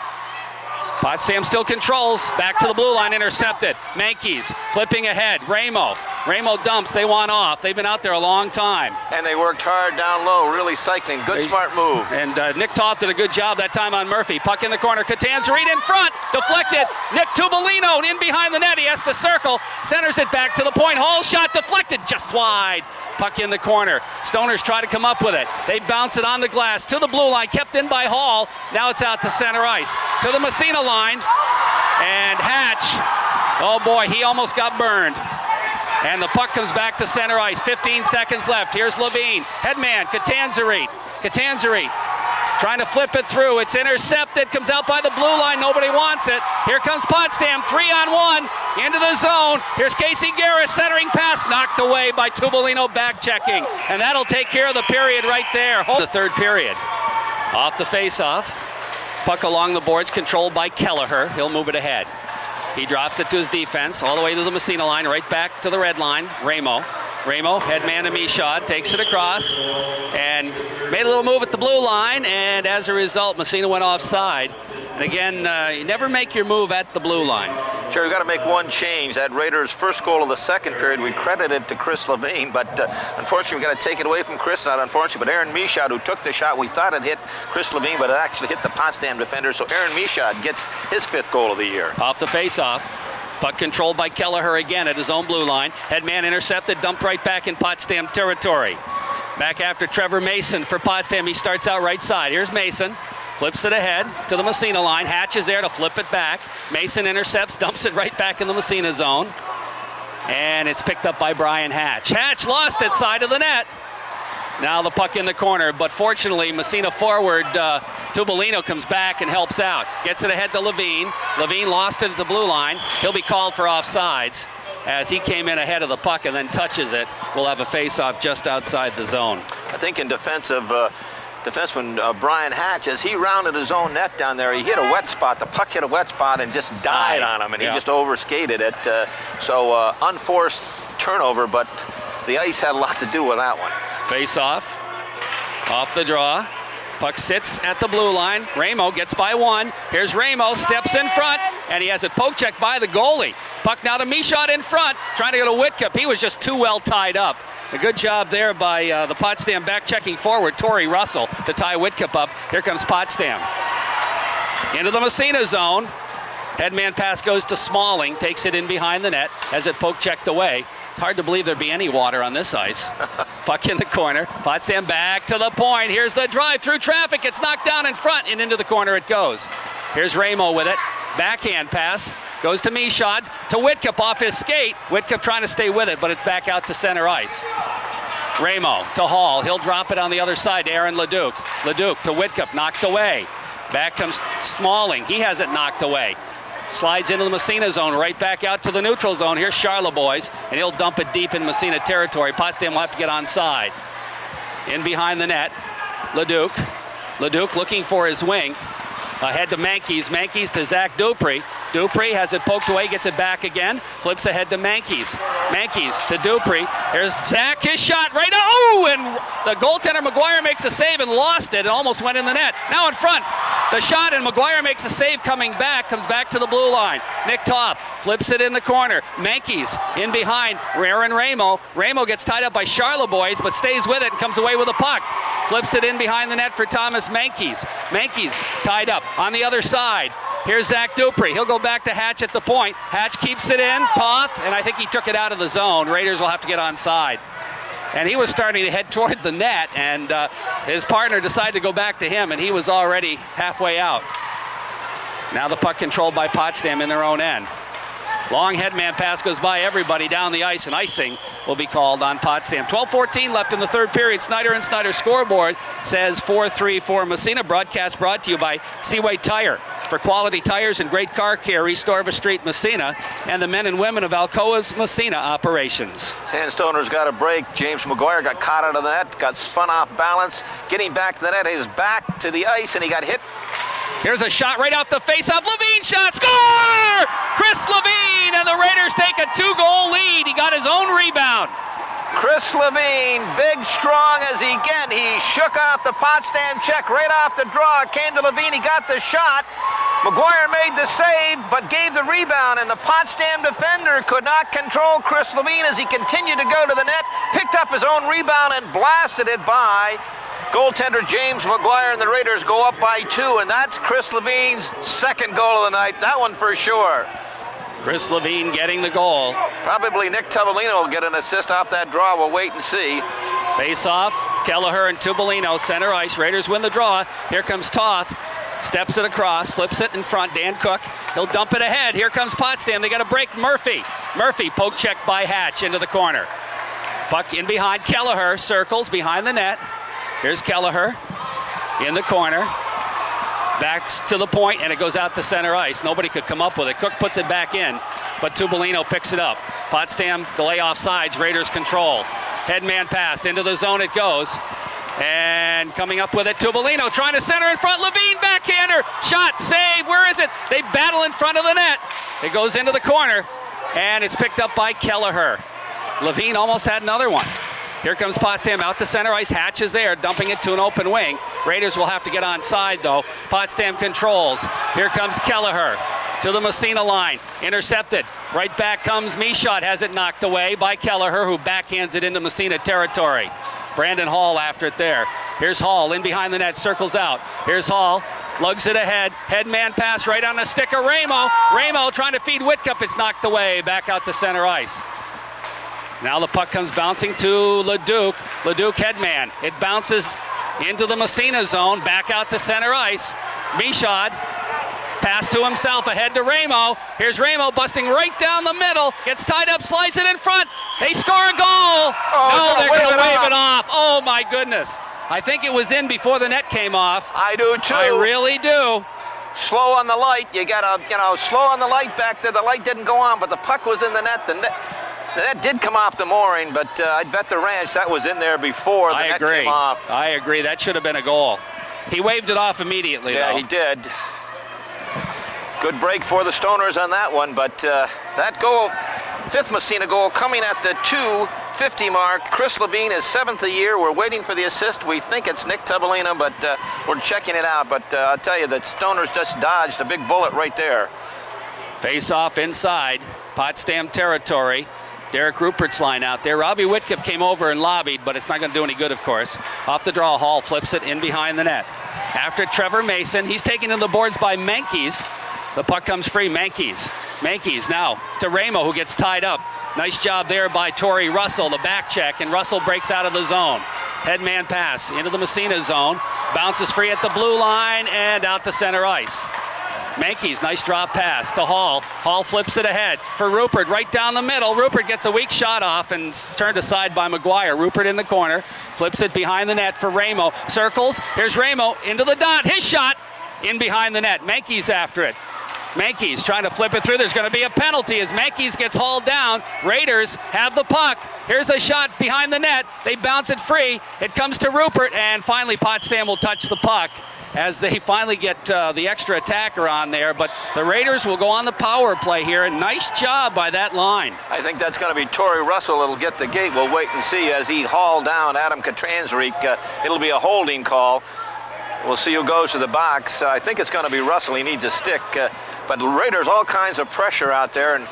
Potsdam still controls. Back to the blue line, intercepted. Menkes flipping ahead. Ramo dumps. They want off. They've been out there a long time. And they worked hard down low, really cycling. Good, smart move. And Nick Toth did a good job that time on Murphy. Puck in the corner. Catanzarite in front. Deflected. Nick Tubolino in behind the net. He has to circle. Centers it back to the point. Hall shot deflected just wide. Puck in the corner. Stoners try to come up with it. They bounce it on the glass to the blue line. Kept in by Hall. Now it's out to center ice. To the Massena line. And Hatch. Oh boy, he almost got burned. And the puck comes back to center ice. 15 seconds left. Here's Levine. Headman, Catanzarite. Catanzarite trying to flip it through. It's intercepted. Comes out by the blue line. Nobody wants it. Here comes Potsdam. 3-on-1 into the zone. Here's Casey Garris. Centering pass. Knocked away by Tubolino back checking. And that'll take care of the period right there. The third period. Off the face-off. Puck along the boards. Controlled by Kelleher. He'll move it ahead. He drops it to his defense, all the way to the Massena line, right back to the red line. Ramo, headman to Michaud, takes it across, and made a little move at the blue line, and as a result, Massena went offside. And again, you never make your move at the blue line. Sure, we've got to make one change. That Raiders' first goal of the second period, we credited to Chris Levine, but unfortunately, we've got to take it away from Chris, not unfortunately, but Aaron Michaud, who took the shot, we thought it hit Chris Levine, but it actually hit the Potsdam defender, so Aaron Michaud gets his 5th goal of the year. Off the face-off. Puck controlled by Kelleher again at his own blue line. Headman intercepted, dumped right back in Potsdam territory. Back after Trevor Mason for Potsdam. He starts out right side. Here's Mason. Flips it ahead to the Massena line. Hatch is there to flip it back. Mason intercepts, dumps it right back in the Massena zone. And it's picked up by Brian Hatch. Hatch lost it side of the net. Now the puck in the corner, but fortunately Massena forward Tubolino comes back and helps out. Gets it ahead to Levine. Levine lost it at the blue line. He'll be called for offsides as he came in ahead of the puck and then touches it. We'll have a face-off just outside the zone. I think in defense of defenseman Brian Hatch, as he rounded his own net down there, he hit a wet spot. The puck hit a wet spot and just died on him, and he just overskated it. So unforced turnover, but the ice had a lot to do with that one. Face off the draw. Puck sits at the blue line. Ramo gets by one. Here's Ramo, steps in front, and he has it poke checked by the goalie. Puck now to Michaud in front, trying to go to Whitcup. He was just too well tied up. A good job there by the Potsdam back-checking forward, Torrey Russell, to tie Whitcup up. Here comes Potsdam. Into the Massena zone. Headman pass goes to Smalling, takes it in behind the net, has it poke checked away. It's hard to believe there'd be any water on this ice. Puck in the corner. Potsdam back to the point. Here's the drive through traffic. It's knocked down in front, and into the corner it goes. Here's Ramo with it. Backhand pass. Goes to Michaud, to Whitcup off his skate. Whitcup trying to stay with it, but it's back out to center ice. Ramo to Hall. He'll drop it on the other side to Aaron Leduc. Leduc to Whitcup, knocked away. Back comes Smalling. He has it knocked away. Slides into the Massena zone, right back out to the neutral zone. Here's Charlebois, and he'll dump it deep in Massena territory. Potsdam will have to get onside. In behind the net, Leduc. Leduc looking for his wing. Ahead to Menkes. Menkes to Zach Dupree. Dupree has it poked away, gets it back again. Flips ahead to Menkes. Menkes to Dupree. Here's Zach, his shot right now. Oh, and the goaltender McGuire makes a save and lost it. It almost went in the net. Now in front. The shot, and McGuire makes a save coming back. Comes back to the blue line. Nick Toth flips it in the corner. Menkes in behind. Aaron Ramo. Ramo gets tied up by Charlebois, but stays with it and comes away with a puck. Flips it in behind the net for Thomas Menkes. Menkes tied up on the other side. Here's Zach Dupree. He'll go back to Hatch at the point. Hatch keeps it in. Toth, and I think he took it out of the zone. Raiders will have to get onside. And he was starting to head toward the net, and his partner decided to go back to him, and he was already halfway out. Now the puck controlled by Potsdam in their own end. Long headman pass goes by everybody down the ice, and icing will be called on Potsdam. 12:14 left in the third period. Snyder and Snyder scoreboard says 4-3 for Massena. Broadcast brought to you by Seaway Tire. For quality tires and great car care, East Orva Street, Massena, and the men and women of Alcoa's Massena operations. Sandstoners got a break. James McGuire got caught out of the net, got spun off balance. Getting back to the net, his back to the ice, and he got hit. Here's a shot right off the faceoff. Levine shot, score! Chris Levine, and the Raiders take a 2-goal lead. He got his own rebound. Chris Levine, big, strong as he shook off the Potsdam check right off the draw. It came to Levine, he got the shot. McGuire made the save, but gave the rebound, and the Potsdam defender could not control Chris Levine as he continued to go to the net, picked up his own rebound and blasted it by goaltender James McGuire, and the Raiders go up by 2, and that's Chris Levine's second goal of the night. That one for sure. Chris Levine getting the goal. Probably Nick Tubolino will get an assist off that draw. We'll wait and see. Face off, Kelleher and Tubolino, center ice. Raiders win the draw. Here comes Toth. Steps it across, flips it in front. Dan Cook, he'll dump it ahead. Here comes Potsdam. They got a break. Murphy, poke check by Hatch into the corner. Puck in behind Kelleher, circles behind the net. Here's Kelleher in the corner. Backs to the point, and it goes out to center ice. Nobody could come up with it. Cook puts it back in, but Tubolino picks it up. Potsdam delay offsides. Raiders control. Headman pass into the zone it goes. And coming up with it, Tubolino trying to center in front. Levine backhander. Shot, save. Where is it? They battle in front of the net. It goes into the corner, and it's picked up by Kelleher. Levine almost had another one. Here comes Potsdam out to center ice. Hatch is there, dumping it to an open wing. Raiders will have to get onside, though. Potsdam controls. Here comes Kelleher to the Massena line. Intercepted. Right back comes Michaud. Has it knocked away by Kelleher, who backhands it into Massena territory. Brandon Hall after it there. Here's Hall in behind the net, circles out. Here's Hall, lugs it ahead. Headman pass right on the stick of Ramo. Ramo trying to feed Whitcup. It's knocked away. Back out to center ice. Now the puck comes bouncing to Leduc. Leduc headman. It bounces into the Massena zone. Back out to center ice. Michaud. Pass to himself, ahead to Ramo. Here's Ramo busting right down the middle. Gets tied up, slides it in front. They score a goal. Oh, no, they're going to wave it off. Oh, my goodness. I think it was in before the net came off. I do, too. I really do. Slow on the light. You got to, slow on the light back there. The light didn't go on, but the puck was in the net. The net did come off the mooring, but I'd bet the ranch that was in there before the net came off. I agree. That should have been a goal. He waved it off immediately, though. Yeah, he did. Good break for the Stoners on that one, but that goal, fifth Massena goal, coming at the 2:50 mark. Chris Levine is seventh of the year. We're waiting for the assist. We think it's Nick Tubolino, but we're checking it out. But I'll tell you that Stoners just dodged a big bullet right there. Face off inside, Potsdam territory. Derek Rupert's line out there. Robbie Whitcup came over and lobbied, but it's not going to do any good, of course. Off the draw, Hall flips it in behind the net. After Trevor Mason, he's taken to the boards by Menkes. The puck comes free, Menkes. Menkes now to Ramo, who gets tied up. Nice job there by Torrey Russell, the back check, and Russell breaks out of the zone. Headman pass into the Massena zone. Bounces free at the blue line and out to center ice. Menkes, nice drop pass to Hall. Hall flips it ahead for Rupert, right down the middle. Rupert gets a weak shot off and turned aside by McGuire. Rupert in the corner, flips it behind the net for Ramo. Circles, here's Ramo into the dot. His shot in behind the net. Menkes after it. Menkes trying to flip it through. There's going to be a penalty as Menkes gets hauled down. Raiders have the puck. Here's a shot behind the net. They bounce it free. It comes to Rupert, and finally Potsdam will touch the puck as they finally get the extra attacker on there. But the Raiders will go on the power play here, and nice job by that line. I think that's going to be Torrey Russell that'll get the gate. We'll wait and see as he hauled down Adam Katranzrik. It'll be a holding call. We'll see who goes to the box. I think it's going to be Russell. He needs a stick. But the Raiders, all kinds of pressure out there. And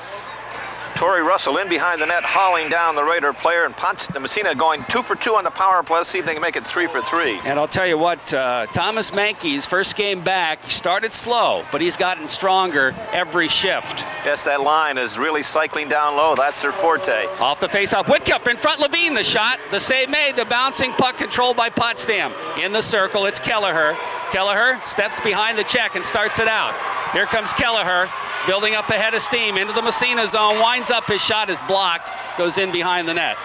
Torrey Russell in behind the net, hauling down the Raider player. And Massena going 2 for 2 on the power play. Let's see if they can make it 3 for 3. And I'll tell you what, Thomas Menkes, first game back, he started slow, but he's gotten stronger every shift. Yes, that line is really cycling down low. That's their forte. Off the faceoff, Whitcup in front, Levine the shot. The save made, the bouncing puck controlled by Potsdam. In the circle, it's Kelleher. Kelleher steps behind the check and starts it out. Here comes Kelleher. building up a head of steam into the Massena zone, winds up, his shot is blocked, goes in behind the net.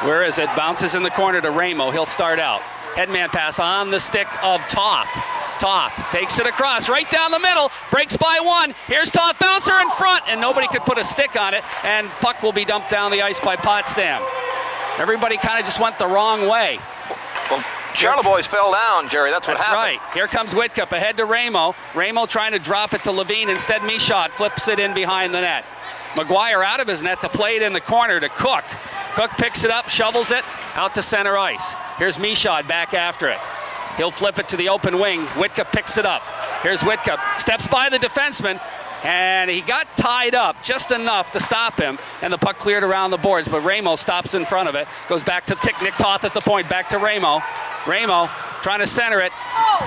Where is it? Bounces in the corner to Ramo. He'll start out. Headman pass on the stick of Toth. Toth takes it across, right down the middle, breaks by one. Here's Toth, bouncer in front, and nobody could put a stick on it, and puck will be dumped down the ice by Potsdam. Everybody kind of just went the wrong way. Well, Charlebois fell down, Jerry. That's what happened. That's right. Here comes Whitcup ahead to Ramo. Ramo trying to drop it to Levine. Instead, Michaud flips it in behind the net. McGuire out of his net to play it in the corner to Cook. Cook picks it up, shovels it out to center ice. Here's Michaud back after it. He'll flip it to the open wing. Whitcup picks it up. Here's Whitcup. Steps by the defenseman, and he got tied up just enough to stop him, and the puck cleared around the boards, but Ramo stops in front of it. Goes back to Nick Toth at the point, back to Ramo. Ramo trying to center it.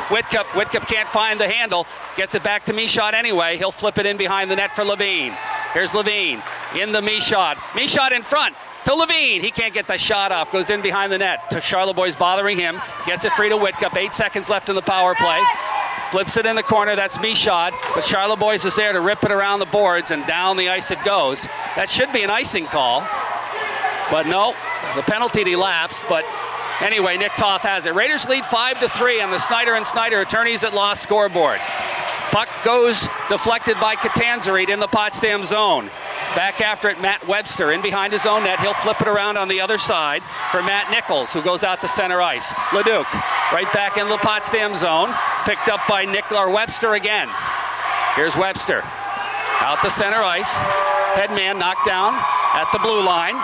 Whitcup can't find the handle. Gets it back to Michaud anyway. He'll flip it in behind the net for Levine. Here's Levine in the Michaud. Michaud in front to Levine. He can't get the shot off. Goes in behind the net. To Charlebois bothering him. Gets it free to Whitcup. 8 seconds left in the power play. Flips it in the corner. That's Michaud. But Charlebois is there to rip it around the boards, and down the ice it goes. That should be an icing call. But no, the penalty elapsed. But anyway, Nick Toth has it. Raiders lead 5-3 on the Snyder and Snyder Attorneys at Law scoreboard. Puck goes deflected by Catanzarite in the Potsdam zone. Back after it, Matt Webster in behind his own net. He'll flip it around on the other side for Matt Nichols, who goes out to center ice. Leduc right back in the Potsdam zone. Picked up by Webster again. Here's Webster out to center ice. Headman knocked down at the blue line.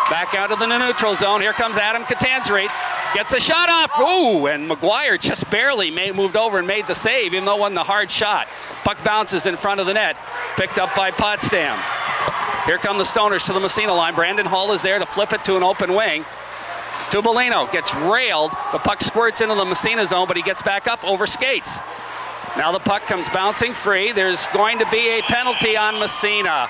Back out of the neutral zone. Here comes Adam Catanzarite. Gets a shot off. Ooh, and McGuire just barely moved over and made the save, even though it wasn't a hard shot. Puck bounces in front of the net. Picked up by Potsdam. Here come the Stoners to the Massena line. Brandon Hall is there to flip it to an open wing. Tubolino gets railed. The puck squirts into the Massena zone, but he gets back up over skates. Now the puck comes bouncing free. There's going to be a penalty on Massena.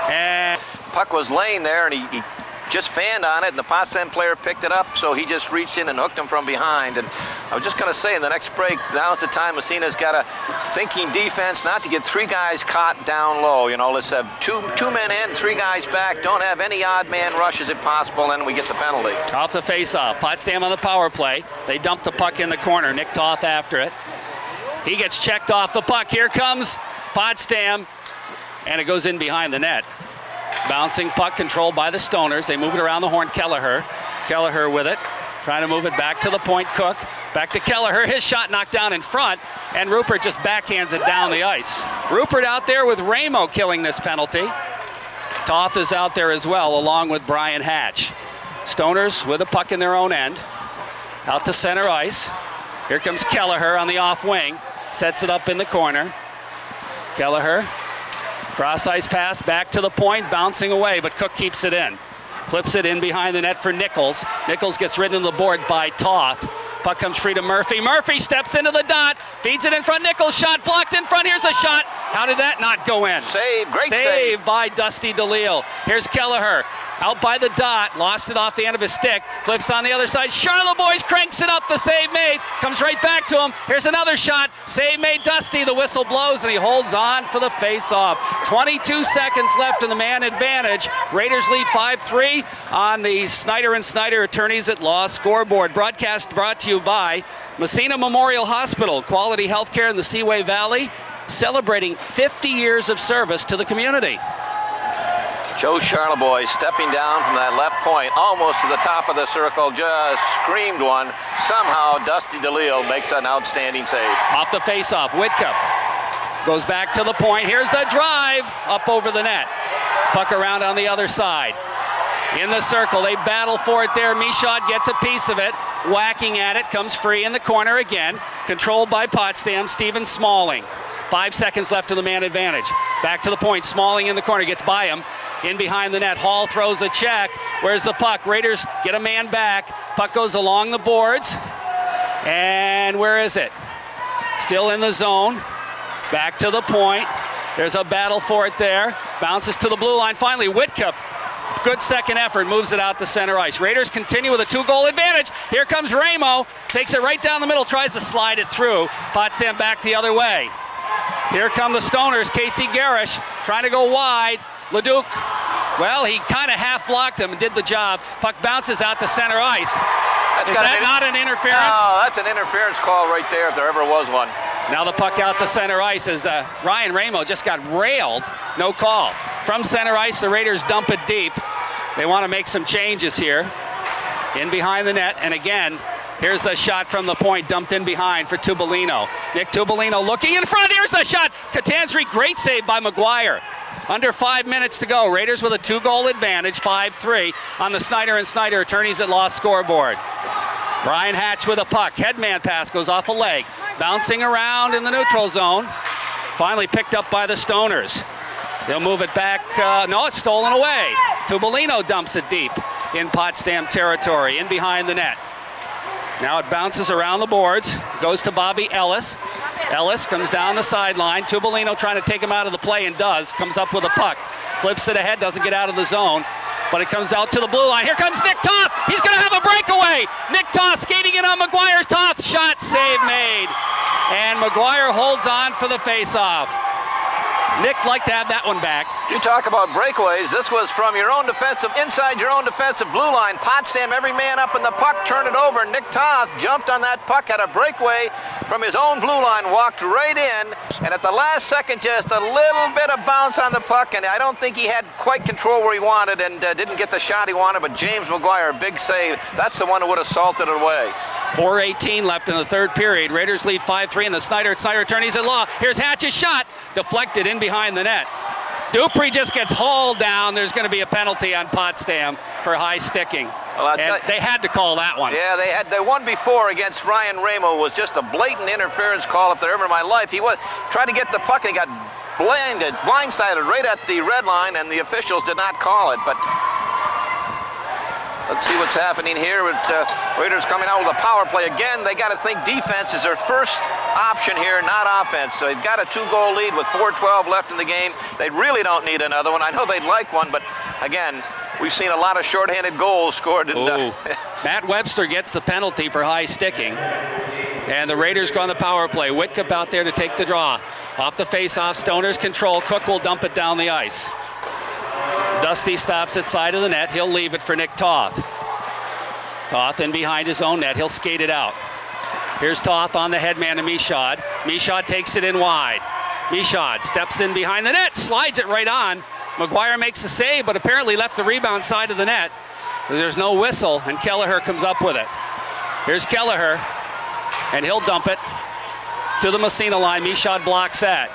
And Puck was laying there, and he just fanned on it, and the Potsdam player picked it up, so he just reached in and hooked him from behind. And I was just going to say, in the next break, now's the time Massena's got a thinking defense not to get three guys caught down low. You know, let's have two men in, three guys back. Don't have any odd man rushes if possible, and we get the penalty. Off the face-off. Potsdam on the power play. They dump the puck in the corner. Nick Toth after it. He gets checked off the puck. Here comes Potsdam, and it goes in behind the net. Bouncing puck controlled by the Stoners. They move it around the horn. Kelleher with it. Trying to move it back to the point. Cook. Back to Kelleher. His shot knocked down in front. And Rupert just backhands it down the ice. Rupert out there with Ramo killing this penalty. Toth is out there as well, along with Brian Hatch. Stoners with a puck in their own end. Out to center ice. Here comes Kelleher on the off wing. Sets it up in the corner. Kelleher. Cross ice pass back to the point, bouncing away, but Cook keeps it in. Flips it in behind the net for Nichols. Nichols gets ridden to the board by Toth. Puck comes free to Murphy. Murphy steps into the dot, feeds it in front. Nichols shot blocked in front. Here's a shot. How did that not go in? Save, great save by Dusty DeLille. Here's Kelleher. Out by the dot, lost it off the end of his stick, flips on the other side. Charlebois cranks it up, the save made, comes right back to him. Here's another shot, save made Dusty, the whistle blows, and he holds on for the face-off. 22 seconds left in the man advantage. Raiders lead 5-3 on the Snyder and Snyder Attorneys at Law scoreboard. Broadcast brought to you by Massena Memorial Hospital, quality healthcare in the Seaway Valley, celebrating 50 years of service to the community. Joe Charlebois stepping down from that left point, almost to the top of the circle, just screamed one. Somehow, Dusty DeLille makes an outstanding save. Off the face-off, Whitcup goes back to the point. Here's the drive up over the net. Puck around on the other side. In the circle, they battle for it there. Michaud gets a piece of it, whacking at it, comes free in the corner again. Controlled by Potsdam, Stephen Smalling. 5 seconds left in the man advantage. Back to the point, Smalling in the corner, gets by him. In behind the net, Hall throws a check. Where's the puck? Raiders get a man back. Puck goes along the boards. And where is it? Still in the zone. Back to the point. There's a battle for it there. Bounces to the blue line. Finally, Whitcup. Good second effort. Moves it out to center ice. Raiders continue with a 2-goal advantage. Here comes Ramo. Takes it right down the middle. Tries to slide it through. Potsdam back the other way. Here come the Stoners. Casey Garish trying to go wide. Leduc, well, he kind of half blocked him and did the job. Puck bounces out to center ice. Is that not an interference? No, that's an interference call right there if there ever was one. Now the puck out to center ice as Ryan Ramo just got railed. No call. From center ice, the Raiders dump it deep. They want to make some changes here. In behind the net, and again, here's the shot from the point, dumped in behind for Tubolino. Nick Tubolino looking in front. Here's the shot. Catanzari, great save by McGuire. Under 5 minutes to go. Raiders with a 2-goal advantage, 5-3 on the Snyder and Snyder Attorneys at Law scoreboard. Brian Hatch with a puck. Headman pass goes off a leg. Bouncing around in the neutral zone. Finally picked up by the Stoners. They'll move it back. No, it's stolen away. Tubolino dumps it deep in Potsdam territory, in behind the net. Now it bounces around the boards, goes to Bobby Ellis. Ellis comes down the sideline. Tubolino trying to take him out of the play and does. Comes up with a puck. Flips it ahead, doesn't get out of the zone. But it comes out to the blue line. Here comes Nick Toth. He's going to have a breakaway. Nick Toth skating in on McGuire's. Toth shot, save made. And McGuire holds on for the face-off. Nick like to have that one back. You talk about breakaways. This was from your own defensive, inside your own defensive blue line. Potsdam, every man up in the puck, turned it over. Nick Toth jumped on that puck, had a breakaway from his own blue line, walked right in, and at the last second, just a little bit of bounce on the puck, and I don't think he had quite control where he wanted and didn't get the shot he wanted, but James McGuire, big save. That's the one who would have salted it away. 4:18 left in the third period. Raiders lead 5-3 in the Snyder Attorneys at Law. Here's Hatch's shot, deflected in behind the net. Dupree just gets hauled down. There's going to be a penalty on Potsdam for high sticking. Well, they had to call that one. Yeah, they had. The one before against Ryan Ramo was just a blatant interference call if there ever in my life. He tried to get the puck and he got blindsided right at the red line, and the officials did not call it. But let's see what's happening here with Raiders coming out with a power play. Again, they got to think defense is their first option here, not offense. So they've got a 2-goal lead with 4:12 left in the game. They really don't need another one. I know they'd like one, but again, we've seen a lot of shorthanded goals scored. Matt Webster gets the penalty for high sticking. And the Raiders go on the power play. Whitcup out there to take the draw. Off the face-off, Stoners control. Cook will dump it down the ice. Dusty stops at side of the net. He'll leave it for Nick Toth. Toth in behind his own net. He'll skate it out. Here's Toth on the headman to Michaud. Michaud takes it in wide. Michaud steps in behind the net, slides it right on. McGuire makes the save, but apparently left the rebound side of the net. There's no whistle, and Kelleher comes up with it. Here's Kelleher, and he'll dump it to the Massena line. Michaud blocks that.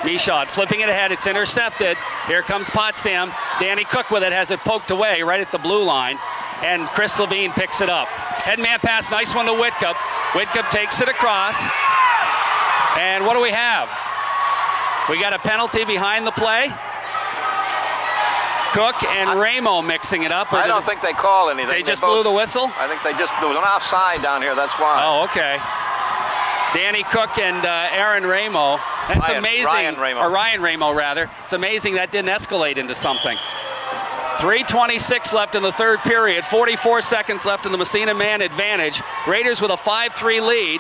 Michaud flipping it ahead. It's intercepted. Here comes Potsdam. Danny Cook with it, has it poked away right at the blue line. And Chris Levine picks it up. Headman pass, nice one to Whitcup. Whitcup takes it across. And what do we have? We got a penalty behind the play. Cook and Ramo mixing it up. I don't think they call anything. They just blew the whistle? I think there was an offside down here, that's why. Oh, okay. Danny Cook and Aaron Ramo. That's amazing. Ryan Ramo, rather. It's amazing that didn't escalate into something. 3:26 left in the third period. 44 seconds left in the Massena man advantage. Raiders with a 5-3 lead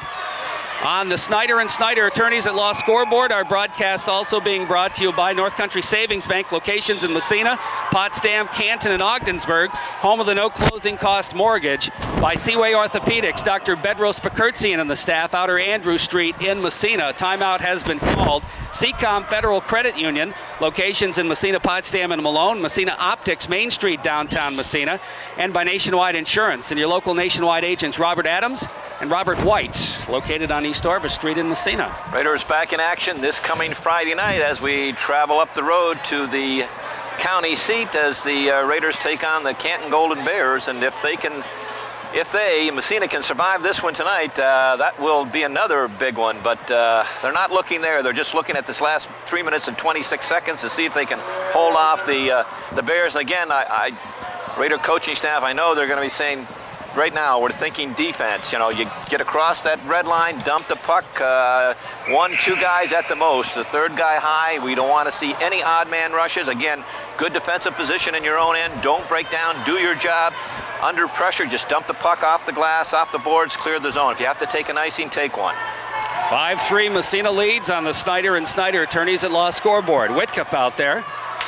on the Snyder and Snyder Attorneys at Law scoreboard. Our broadcast also being brought to you by North Country Savings Bank, locations in Massena, Potsdam, Canton, and Ogdensburg, home of the no closing cost mortgage. By Seaway Orthopedics, Dr. Bedros Pekurtsian and the staff, Outer Andrew Street in Massena. Timeout has been called. Seacom Federal Credit Union, locations in Massena, Potsdam, and Malone. Massena Optics, Main Street, downtown Massena. And by Nationwide Insurance and your local Nationwide agents, Robert Adams and Robert White, located on East Orvis Street in Massena. Raiders back in action this coming Friday night as we travel up the road to the county seat as the Raiders take on the Canton Golden Bears. And if Massena can survive this one tonight, that will be another big one. But they're not looking there. They're just looking at this last 3 minutes and 26 seconds to see if they can hold off the Bears. Again, Raider coaching staff, I know they're going to be saying, right now, we're thinking defense. You know, you get across that red line, dump the puck, 1-2 guys at the most. The third guy high. We don't want to see any odd man rushes. Again, good defensive position in your own end. Don't break down. Do your job. Under pressure, just dump the puck off the glass, off the boards, clear the zone. If you have to take an icing, take one. 5-3 Massena leads on the Snyder and Snyder attorneys at law scoreboard. Whitcup out there.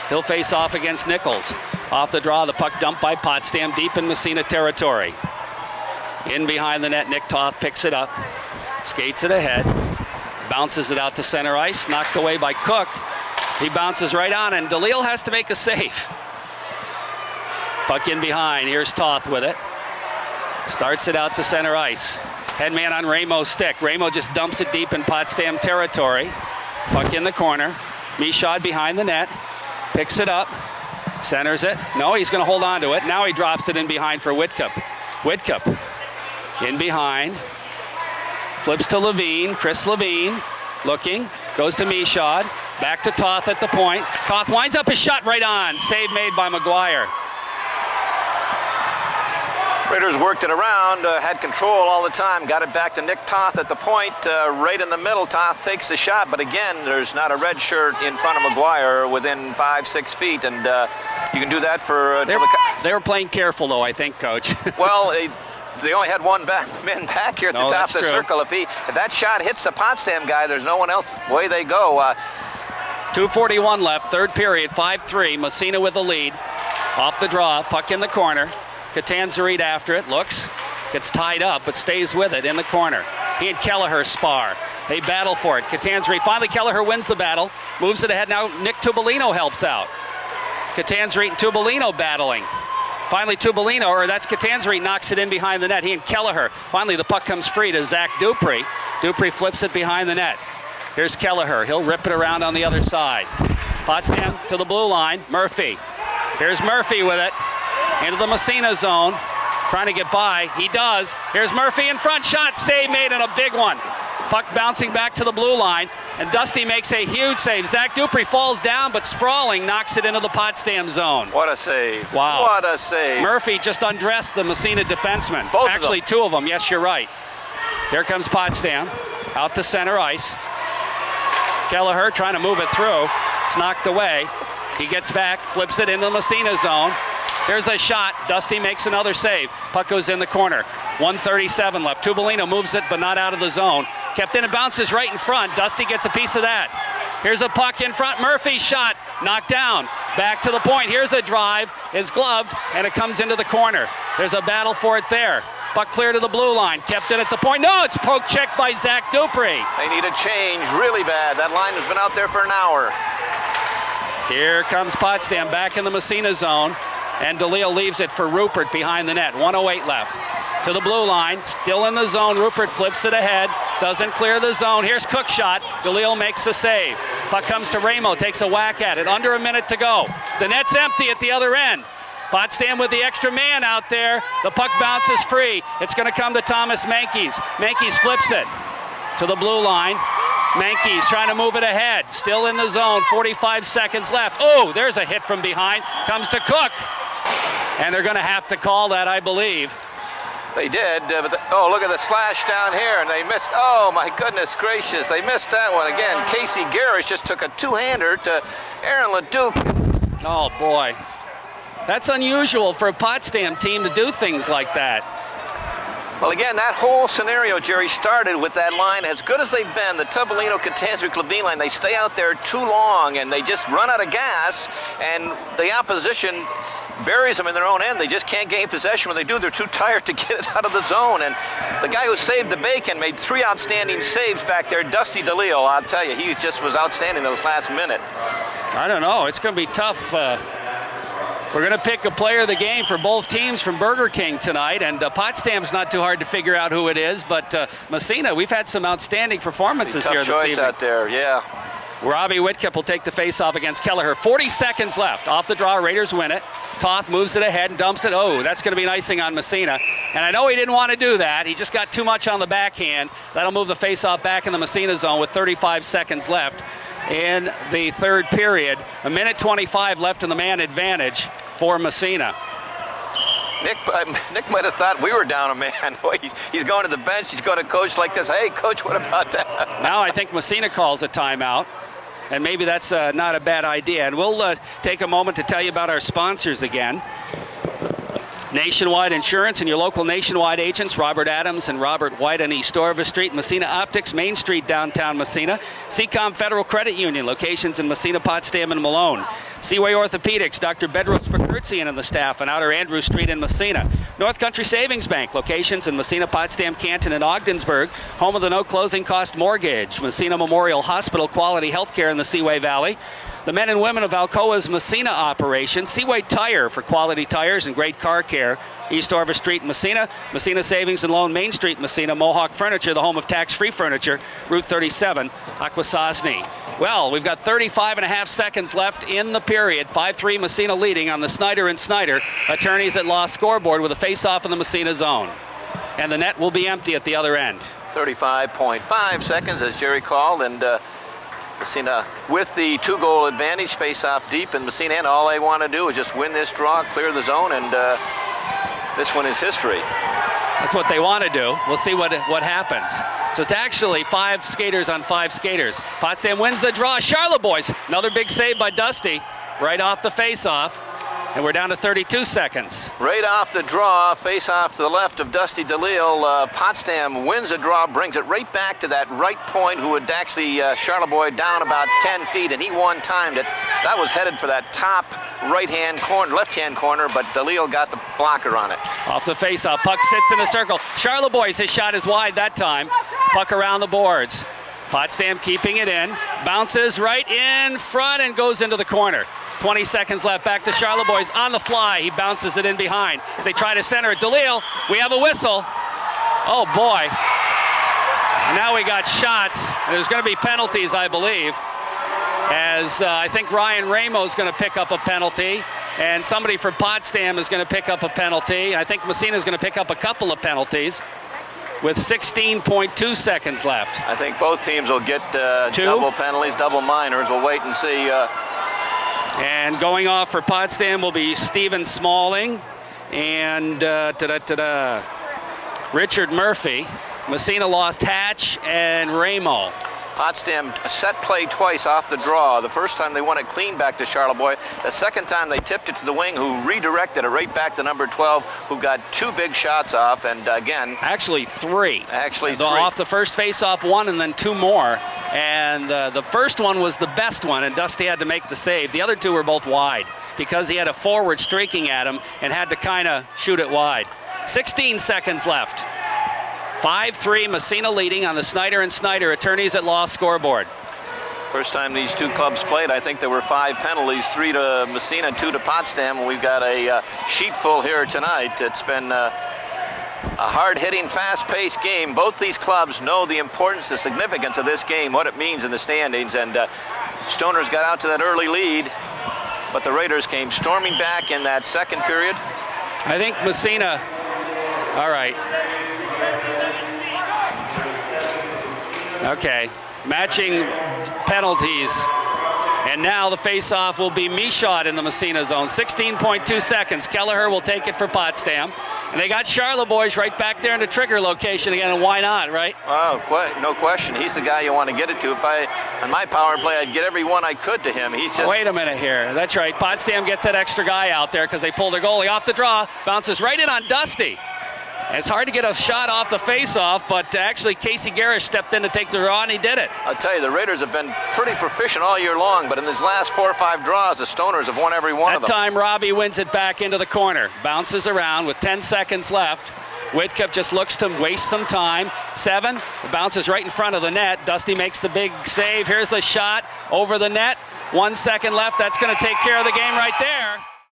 He'll face off against Nichols. Off the draw, the puck dumped by Potsdam deep in Massena territory. In behind the net, Nick Toth picks it up, skates it ahead, bounces it out to center ice, knocked away by Cook. He bounces right on, and DeLille has to make a save. Puck in behind, here's Toth with it. Starts it out to center ice. Headman on Ramo's stick. Ramo just dumps it deep in Potsdam territory. Puck in the corner. Michaud behind the net. Picks it up. Centers it. No, he's going to hold on to it. Now he drops it in behind for Whitcup. Whitcup in behind. Flips to Levine. Chris Levine looking. Goes to Michaud. Back to Toth at the point. Toth winds up his shot right on. Save made by McGuire. Raiders worked it around, had control all the time, got it back to Nick Toth at the point, right in the middle. Toth takes the shot, but again, there's not a red shirt in front of McGuire within 5-6 feet, and you can do that for... they were playing careful, though, I think, Coach. Well, they only had one man back here at the top of the circle. If that shot hits the Potsdam guy, there's no one else. Away they go. 2:41 left, third period, 5-3. Massena with the lead. Off the draw, puck in the corner. Catanzarite after it, looks, gets tied up, but stays with it in the corner. He and Kelleher spar. They battle for it. Catanzarite, finally Kelleher wins the battle, moves it ahead. Now Nick Tubolino helps out. Catanzarite and Tubolino battling. Finally Tubolino, or that's Catanzarite, knocks it in behind the net. He and Kelleher. Finally the puck comes free to Zach Dupree. Dupree flips it behind the net. Here's Kelleher. He'll rip it around on the other side. Potsdam to the blue line. Murphy. Here's Murphy with it. Into the Massena zone, trying to get by. He does. Here's Murphy in front. Shot, save made, and a big one. Puck bouncing back to the blue line, and Dusty makes a huge save. Zach Dupree falls down, but sprawling knocks it into the Potsdam zone. What a save. Wow. What a save. Murphy just undressed the Massena defenseman. Both Actually, two of them. Yes, you're right. Here comes Potsdam. Out to center ice. Kelleher trying to move it through. It's knocked away. He gets back, flips it into the Massena zone. Here's a shot. Dusty makes another save. Puck goes in the corner. 1:37 left. Tubolino moves it, but not out of the zone. Kept in and bounces right in front. Dusty gets a piece of that. Here's a puck in front. Murphy shot. Knocked down. Back to the point. Here's a drive. It's gloved, and it comes into the corner. There's a battle for it there. Puck clear to the blue line. Kept in at the point. No, it's poke checked by Zach Dupree. They need a change really bad. That line has been out there for an hour. Here comes Potsdam back in the Massena zone. And DeLille leaves it for Rupert behind the net. 1:08 left. To the blue line, still in the zone. Rupert flips it ahead, doesn't clear the zone. Here's Cook's shot. DeLille makes the save. Puck comes to Ramo, takes a whack at it. Under a minute to go. The net's empty at the other end. Potsdam with the extra man out there. The puck bounces free. It's going to come to Thomas Mankies. Mankies flips it to the blue line. Mankies trying to move it ahead. Still in the zone. 45 seconds left. Oh, there's a hit from behind. Comes to Cook. And they're going to have to call that, I believe. They did, oh, look at the slash down here, and they missed. Oh, my goodness gracious, they missed that one again. Casey Garrish just took a two-hander to Aaron Leduc. Oh, boy. That's unusual for a Potsdam team to do things like that. Well, again, that whole scenario, Jerry, started with that line. As good as they've been, the Tubolino, Catanzarite, Levine line, they stay out there too long, and they just run out of gas, and the opposition buries them in their own end. They just can't gain possession. When they do, they're too tired to get it out of the zone. And the guy who saved the bacon made 3 outstanding saves back there, Dusty DeLille. I'll tell you, he just was outstanding those last minute. I don't know. It's going to be tough. We're going to pick a player of the game for both teams from Burger King tonight, and Potsdam's not too hard to figure out who it is, but Massena, we've had some outstanding performances here this evening. Tough choice out there, yeah. Robbie Whitcup will take the face-off against Kelleher. 40 seconds left. Off the draw, Raiders win it. Toth moves it ahead and dumps it. Oh, that's going to be an icing on Massena. And I know he didn't want to do that. He just got too much on the backhand. That'll move the face-off back in the Massena zone with 35 seconds left in the third period. 1:25 left in the man advantage for Massena. Nick might have thought we were down a man. Boy, he's going to the bench. He's going to coach like this. Hey, coach, what about that? Now I think Massena calls a timeout. And maybe that's not a bad idea. And we'll take a moment to tell you about our sponsors again. Nationwide Insurance and your local Nationwide agents, Robert Adams and Robert White on East Orvis Street. Massena Optics, Main Street, downtown Massena. Seacom Federal Credit Union, locations in Massena, Potsdam, and Malone. Seaway Orthopedics, Dr. Bedros Bakurtsian and the staff on Outer Andrews Street in Massena. North Country Savings Bank, locations in Massena, Potsdam, Canton, and Ogdensburg. Home of the no closing cost mortgage. Massena Memorial Hospital, quality healthcare in the Seaway Valley. The men and women of Alcoa's Massena operation. Seaway Tire for quality tires and great car care. East Orvis Street, Massena. Massena Savings and Loan, Main Street, Massena. Mohawk Furniture, the home of tax-free furniture. Route 37, Akwesasne. Well, we've got 35.5 seconds left in the period. 5-3 Massena leading on the Snyder and Snyder attorneys at law scoreboard with a face-off in the Massena zone. And the net will be empty at the other end. 35.5 seconds, as Jerry called, and Massena with the 2-goal advantage, face-off deep in Massena, and all they want to do is just win this draw, clear the zone, and this one is history. That's what they want to do. We'll see what happens. So it's actually 5 skaters on 5 skaters. Potsdam wins the draw. Charlotte boys, another big save by Dusty right off the face-off. And we're down to 32 seconds. Right off the draw, face off to the left of Dusty DeLille. Potsdam wins the draw, brings it right back to that right point, who had actually Charleboy down about 10 feet, and he one-timed it. That was headed for that top right-hand corner, left-hand corner, but DeLille got the blocker on it. Off the face-off, puck sits in the circle. Charleboy's his shot is wide that time. Puck around the boards. Potsdam keeping it in, bounces right in front and goes into the corner. 20 seconds left, back to Charleboy's on the fly. He bounces it in behind as they try to center it. DeLille, we have a whistle. Oh boy. And now we got shots. There's going to be penalties, I believe, as I think Ryan Ramo's going to pick up a penalty, and somebody from Potsdam is going to pick up a penalty. I think Massena's going to pick up a couple of penalties with 16.2 seconds left. I think both teams will get double penalties, double minors. We'll wait and see. And going off for Potsdam will be Stephen Smalling and Richard Murphy. Massena lost Hatch and Ramo. Potsdam set play twice off the draw. The first time they won it clean back to Charleboy. The second time they tipped it to the wing, who redirected it right back to number 12, who got 2 big shots off, and again... Actually 3. Actually 3. Off the first face-off, 1 and then 2 more. And the first one was the best one, and Dusty had to make the save. The other 2 were both wide because he had a forward streaking at him and had to kind of shoot it wide. 16 seconds left. 5-3 Massena leading on the Snyder and Snyder attorneys at law scoreboard. First time these 2 clubs played, I think there were 5 penalties, 3 to Massena, 2 to Potsdam, and we've got a sheet full here tonight. It's been a hard-hitting, fast-paced game. Both these clubs know the importance, the significance of this game, what it means in the standings, and Stoners got out to that early lead, but the Raiders came storming back in that second period. I think Massena, all right. Okay, matching penalties. And now the face-off will be Michaud in the Massena zone. 16.2 seconds. Kelleher will take it for Potsdam. And they got Charleboy right back there in the trigger location again, and why not, right? Oh, no question. He's the guy you want to get it to. If on my power play, I'd get every one I could to him. He's just... Wait a minute here. That's right. Potsdam gets that extra guy out there because they pulled their goalie off the draw. Bounces right in on Dusty. And it's hard to get a shot off the face-off, but actually Casey Garrish stepped in to take the draw, and he did it. I'll tell you, the Raiders have been pretty proficient all year long, but in these last 4 or 5 draws, the Stoners have won every one of them. That time, Robbie wins it back into the corner. Bounces around with 10 seconds left. Whitcup just looks to waste some time. 7, it bounces right in front of the net. Dusty makes the big save. Here's the shot over the net. 1 second left. That's going to take care of the game right there.